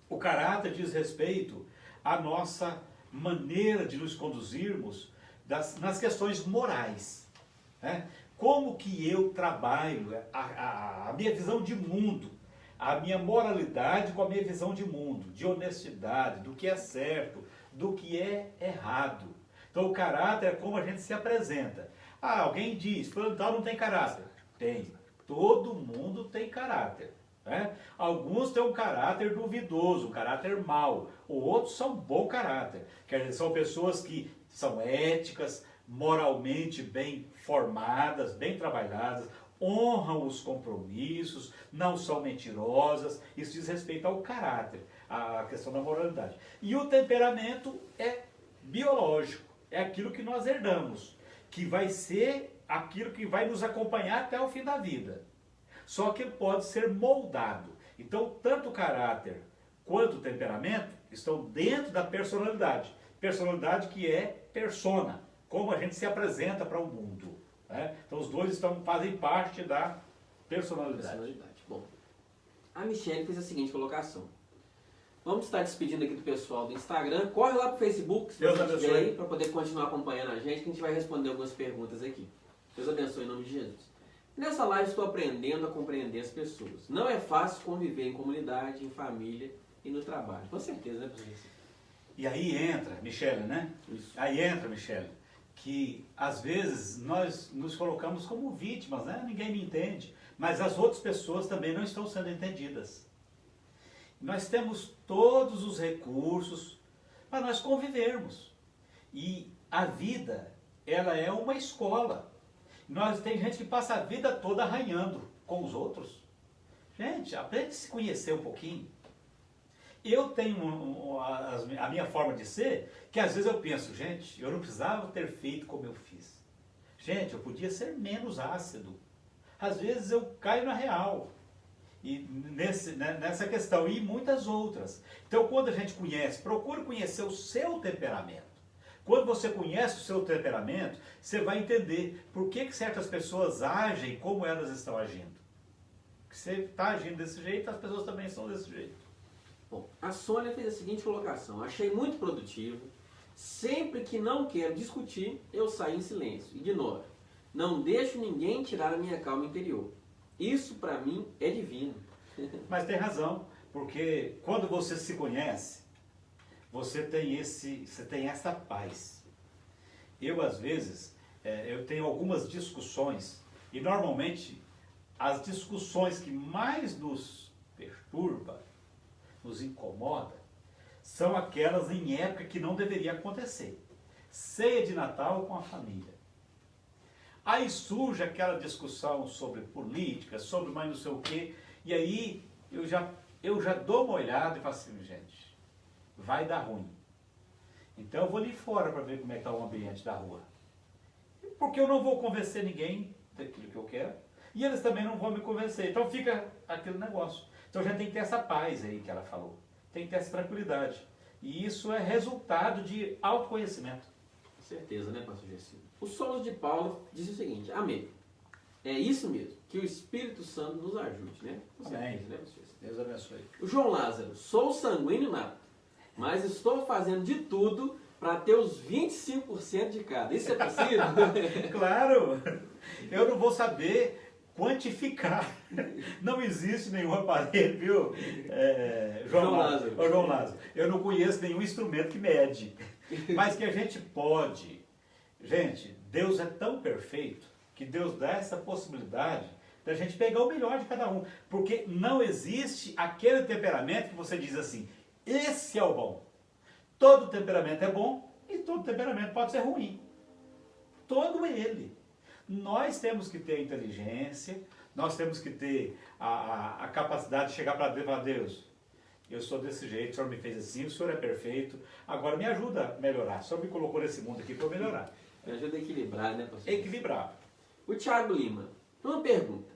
O caráter diz respeito à nossa maneira de nos conduzirmos nas questões morais, né? Como que eu trabalho a minha visão de mundo, a minha moralidade com a minha visão de mundo, de honestidade, do que é certo, do que é errado. Então o caráter é como a gente se apresenta. Ah, alguém diz, fulano tal não tem caráter. Tem. Todo mundo tem caráter. Né? Alguns têm um caráter duvidoso, um caráter mau. Outros são bom caráter. Quer dizer, são pessoas que são éticas, moralmente bem formadas, bem trabalhadas, honram os compromissos, não são mentirosas. Isso diz respeito ao caráter, à questão da moralidade. E o temperamento é biológico, é aquilo que nós herdamos, que vai ser aquilo que vai nos acompanhar até o fim da vida. Só que ele pode ser moldado. Então, tanto o caráter quanto o temperamento estão dentro da personalidade. Personalidade que é persona, como a gente se apresenta para o mundo. Né? Então, os dois fazem parte da personalidade. Bom, a Michelle fez a seguinte colocação. Vamos estar despedindo aqui do pessoal do Instagram. Corre lá para o Facebook, se você estiver aí, para poder continuar acompanhando a gente, que a gente vai responder algumas perguntas aqui. Deus abençoe em nome de Jesus. Nessa live estou aprendendo a compreender as pessoas. Não é fácil conviver em comunidade, em família e no trabalho. Com certeza, né, professor? E aí entra, Michele, né? Isso. Aí entra, Michele, que às vezes nós nos colocamos como vítimas, né? Ninguém me entende, mas as outras pessoas também não estão sendo entendidas. Nós temos todos os recursos para nós convivermos. E a vida, ela é uma escola. Tem gente que passa a vida toda arranhando com os outros. Gente, aprende a se conhecer um pouquinho. Eu tenho a minha forma de ser, que às vezes eu penso, gente, eu não precisava ter feito como eu fiz. Gente, eu podia ser menos ácido. Às vezes eu caio na real. E nessa questão, e muitas outras. Então, quando a gente conhece, procure conhecer o seu temperamento. Quando você conhece o seu temperamento, você vai entender por que certas pessoas agem como elas estão agindo. Se você está agindo desse jeito, as pessoas também são desse jeito. Bom, a Sônia fez a seguinte colocação. Achei muito produtivo. Sempre que não quero discutir, eu saio em silêncio. Ignoro. Não deixo ninguém tirar a minha calma interior. Isso para mim é divino. Mas tem razão, porque quando você se conhece, você tem essa paz. Eu, às vezes, eu tenho algumas discussões, e normalmente as discussões que mais nos perturba, nos incomoda, são aquelas em época que não deveria acontecer. Ceia de Natal com a família. Aí surge aquela discussão sobre política, sobre mais não sei o quê, e aí eu já dou uma olhada e falo assim, gente, vai dar ruim. Então eu vou ali fora para ver como é que está o ambiente da rua. Porque eu não vou convencer ninguém daquilo que eu quero, e eles também não vão me convencer. Então fica aquele negócio. Então já tem que ter essa paz aí que ela falou. Tem que ter essa tranquilidade. E isso é resultado de autoconhecimento. Com certeza, né, pastor Gercino? O Solos de Paulo diz o seguinte, amém. É isso mesmo, que o Espírito Santo nos ajude, né? Com certeza, né, pastor Gercino? Deus abençoe. O João Lázaro, sou sanguíneo nato, mas estou fazendo de tudo para ter os 25% de cada. Isso é possível? Claro! Eu não vou saber quantificar. Não existe nenhum aparelho, viu? João Lázaro. João Lázaro. Eu não conheço nenhum instrumento que mede. Mas que a gente pode. Gente, Deus é tão perfeito que Deus dá essa possibilidade da gente pegar o melhor de cada um. Porque não existe aquele temperamento que você diz assim, esse é o bom. Todo temperamento é bom e todo temperamento pode ser ruim. Todo ele. Nós temos que ter a inteligência, nós temos que ter a capacidade de chegar para Deus e falar, Deus, eu sou desse jeito, o Senhor me fez assim, o Senhor é perfeito, agora me ajuda a melhorar. O Senhor me colocou nesse mundo aqui para eu melhorar. Me ajuda a equilibrar, né, pastor? Equilibrar. O Thiago Lima, uma pergunta.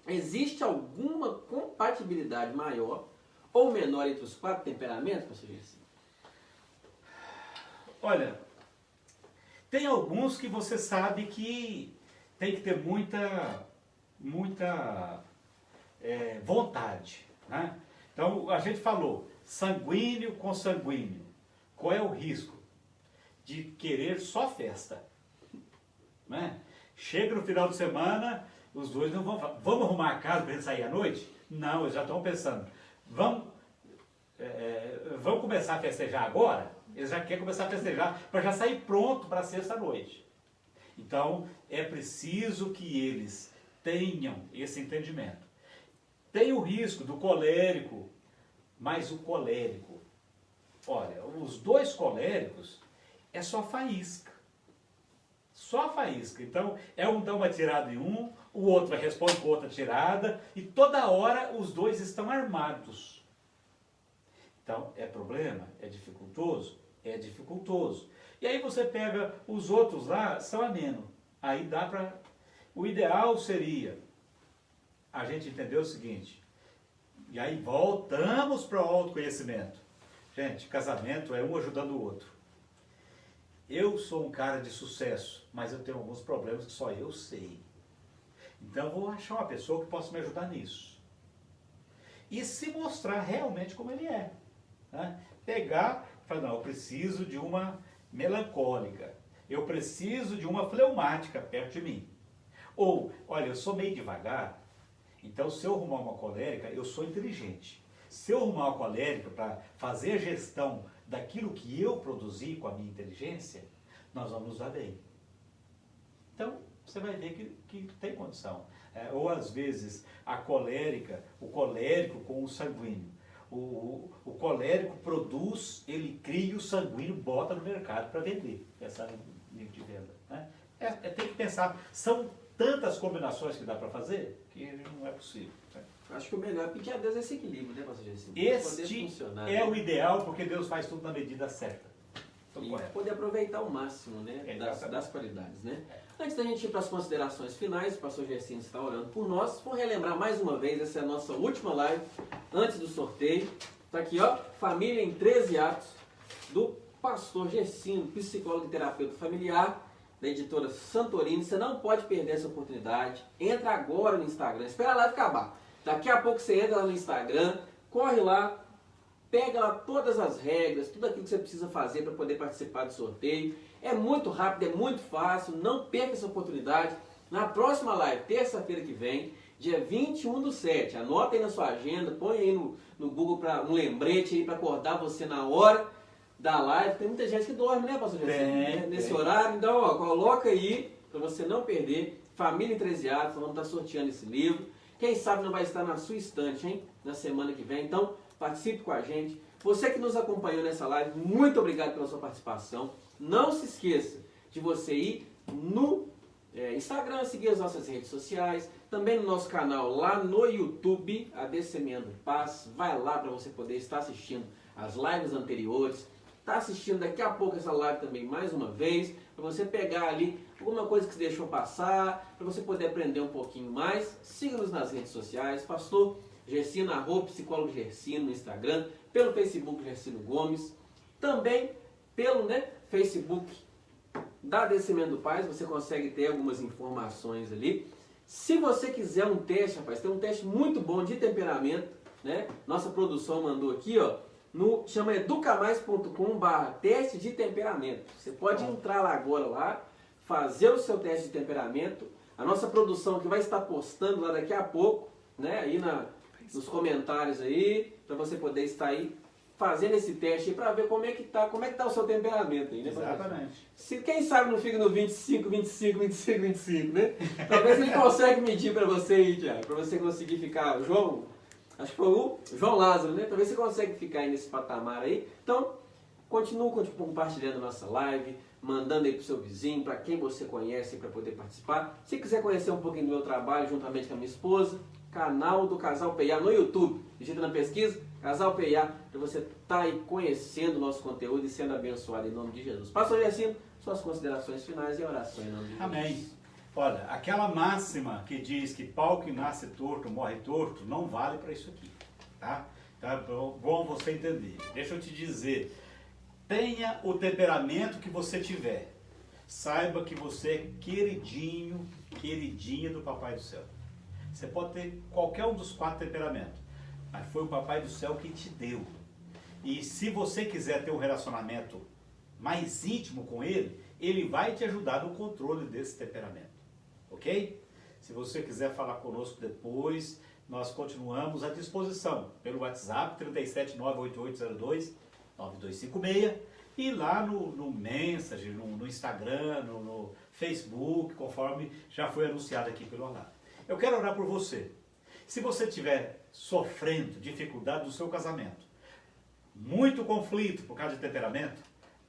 Existe alguma compatibilidade maior ou menor entre os 4 temperamentos, pastor Gercino? Olha, tem alguns que você sabe que tem que ter muita vontade, né? Então, a gente falou, sanguíneo com sanguíneo. Qual é o risco? De querer só festa. Né? Chega no final de semana, os dois não vão falar, vamos arrumar a casa para gente sair à noite? Não, eles já estão pensando, vamos começar a festejar agora? Eles já querem começar a festejar para já sair pronto para sexta-noite. Então, é preciso que eles tenham esse entendimento. Tem o risco do colérico, mas o colérico, olha, os 2 coléricos é só faísca. Só faísca. Então, um dá uma tirada em um, o outro responde com outra tirada, e toda hora os 2 estão armados. Então, é problema? É dificultoso? É dificultoso. E aí você pega os outros lá, são ameno. Aí dá para... O ideal seria a gente entender o seguinte, e aí voltamos para o autoconhecimento. Gente, casamento é um ajudando o outro. Eu sou um cara de sucesso, mas eu tenho alguns problemas que só eu sei. Então eu vou achar uma pessoa que possa me ajudar nisso. E se mostrar realmente como ele é. Né? Pegar e falar, não, eu preciso de uma melancólica. Eu preciso de uma fleumática perto de mim. Ou, olha, eu sou meio devagar, então se eu arrumar uma colérica, eu sou inteligente. Se eu arrumar uma colérica para fazer a gestão daquilo que eu produzi com a minha inteligência, nós vamos nos dar bem. Então, você vai ver que tem condição. Ou às vezes a colérica, o colérico com o sanguíneo. O colérico produz, ele cria, o sanguíneo bota no mercado para vender. Essa é o nível de venda. Né? Tem que pensar, são tantas combinações que dá para fazer que não é possível. Né? Acho que o melhor é pedir a Deus esse equilíbrio, né, pastor Gersinho? Este é o ideal, porque Deus faz tudo na medida certa. E poder aproveitar o máximo, né, das qualidades, né? Antes da gente ir para as considerações finais, o pastor Gersinho está orando por nós. Vou relembrar mais uma vez, essa é a nossa última live, antes do sorteio. Está aqui, ó, Família em 13 Atos, do pastor Gersinho, psicólogo e terapeuta familiar, da editora Santorini. Você não pode perder essa oportunidade. Entra agora no Instagram, espera a live acabar. Daqui a pouco você entra lá no Instagram, corre lá, pega lá todas as regras, tudo aquilo que você precisa fazer para poder participar do sorteio. É muito rápido, é muito fácil, não perca essa oportunidade. Na próxima live, terça-feira que vem, dia 21/7, anota aí na sua agenda, põe aí no Google para um lembrete aí para acordar você na hora da live. Tem muita gente que dorme, né, pastor Gersinho? Nesse horário. Então, ó, coloca aí para você não perder. Família em 13 Atos, nós vamos estar sorteando esse livro. Quem sabe não vai estar na sua estante, hein? Na semana que vem. Então, participe com a gente. Você que nos acompanhou nessa live, muito obrigado pela sua participação. Não se esqueça de você ir no Instagram, seguir as nossas redes sociais, também no nosso canal lá no YouTube, AD Semeando Paz. Vai lá para você poder estar assistindo as lives anteriores. Está assistindo daqui a pouco essa live também mais uma vez, para você pegar ali alguma coisa que você deixou passar, para você poder aprender um pouquinho mais. Siga-nos nas redes sociais, pastor Gersino, @psicólogo Gersino no Instagram, pelo Facebook Gersino Gomes, também pelo Facebook da Descimento do Paz, você consegue ter algumas informações ali. Se você quiser um teste, rapaz, tem um teste muito bom de temperamento, né? Nossa produção mandou aqui, ó, chama educamais.com/teste de temperamento. Você pode entrar lá agora, lá, fazer o seu teste de temperamento. A nossa produção que vai estar postando lá daqui a pouco, né? Aí nos comentários aí, para você poder estar aí fazendo esse teste para ver como é que tá o seu temperamento aí, né? Exatamente. Quem sabe não fica no 25, 25, 25, 25, né? Talvez ele consegue medir para você aí, Tiago, para você conseguir ficar, acho que foi o João Lázaro, né? Talvez você consegue ficar aí nesse patamar aí. Então, continue compartilhando a nossa live, mandando aí pro seu vizinho, para quem você conhece, para poder participar. Se quiser conhecer um pouquinho do meu trabalho, juntamente com a minha esposa, canal do Casal PA no YouTube. Digita na pesquisa, Casal PA, para você estar aí conhecendo o nosso conteúdo e sendo abençoado em nome de Jesus. Pastor Gersinho, suas considerações finais e oração em nome de Jesus. Amém. Olha, aquela máxima que diz que pau que nasce torto morre torto, não vale para isso aqui, tá? Então é bom você entender. Deixa eu te dizer, tenha o temperamento que você tiver. Saiba que você é queridinho, queridinha do Papai do Céu. Você pode ter qualquer um dos 4 temperamentos, mas foi o Papai do Céu que te deu. E se você quiser ter um relacionamento mais íntimo com Ele, Ele vai te ajudar no controle desse temperamento. Ok? Se você quiser falar conosco depois, nós continuamos à disposição pelo WhatsApp 37988029256 e lá no Messenger, no Instagram, no Facebook, conforme já foi anunciado aqui pelo Orlando. Eu quero orar por você. Se você estiver sofrendo dificuldade no seu casamento, muito conflito por causa de temperamento,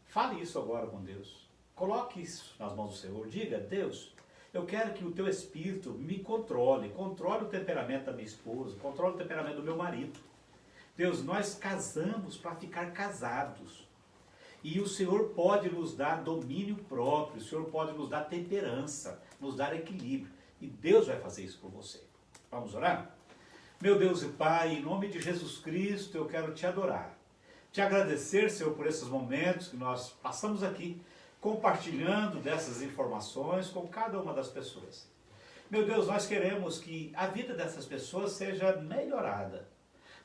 fale isso agora com Deus. Coloque isso nas mãos do Senhor. Diga, Deus, eu quero que o teu Espírito me controle o temperamento da minha esposa, controle o temperamento do meu marido. Deus, nós casamos para ficar casados. E o Senhor pode nos dar domínio próprio, o Senhor pode nos dar temperança, nos dar equilíbrio. E Deus vai fazer isso por você. Vamos orar? Meu Deus e Pai, em nome de Jesus Cristo, eu quero te adorar. Te agradecer, Senhor, por esses momentos que nós passamos aqui, compartilhando dessas informações com cada uma das pessoas. Meu Deus, nós queremos que a vida dessas pessoas seja melhorada.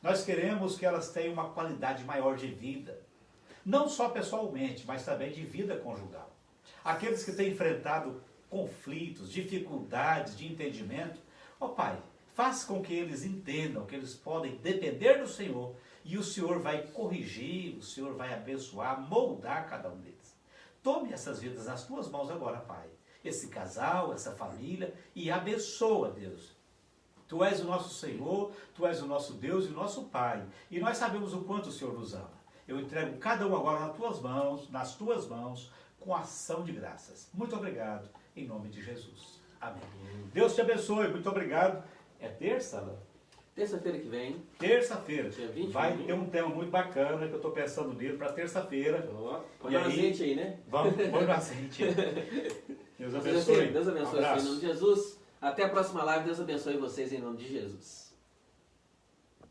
Nós queremos que elas tenham uma qualidade maior de vida. Não só pessoalmente, mas também de vida conjugal. Aqueles que têm enfrentado conflitos, dificuldades de entendimento, ó Pai, faça com que eles entendam que eles podem depender do Senhor e o Senhor vai corrigir, o Senhor vai abençoar, moldar cada um deles. Tome essas vidas nas tuas mãos agora, Pai. Esse casal, essa família, e abençoa, Deus. Tu és o nosso Senhor, Tu és o nosso Deus e o nosso Pai. E nós sabemos o quanto o Senhor nos ama. Eu entrego cada um agora nas tuas mãos, com ação de graças. Muito obrigado, em nome de Jesus. Amém. Deus te abençoe, muito obrigado. É terça, Alain? Terça-feira que vem. Terça-feira. Dia 20, vai ter um tema muito bacana que eu estou pensando nele para terça-feira. Põe no azeite aí, né? Vamos, põe no azeite. Deus abençoe. Deus abençoe em nome de Jesus. Até a próxima live. Deus abençoe vocês em nome de Jesus.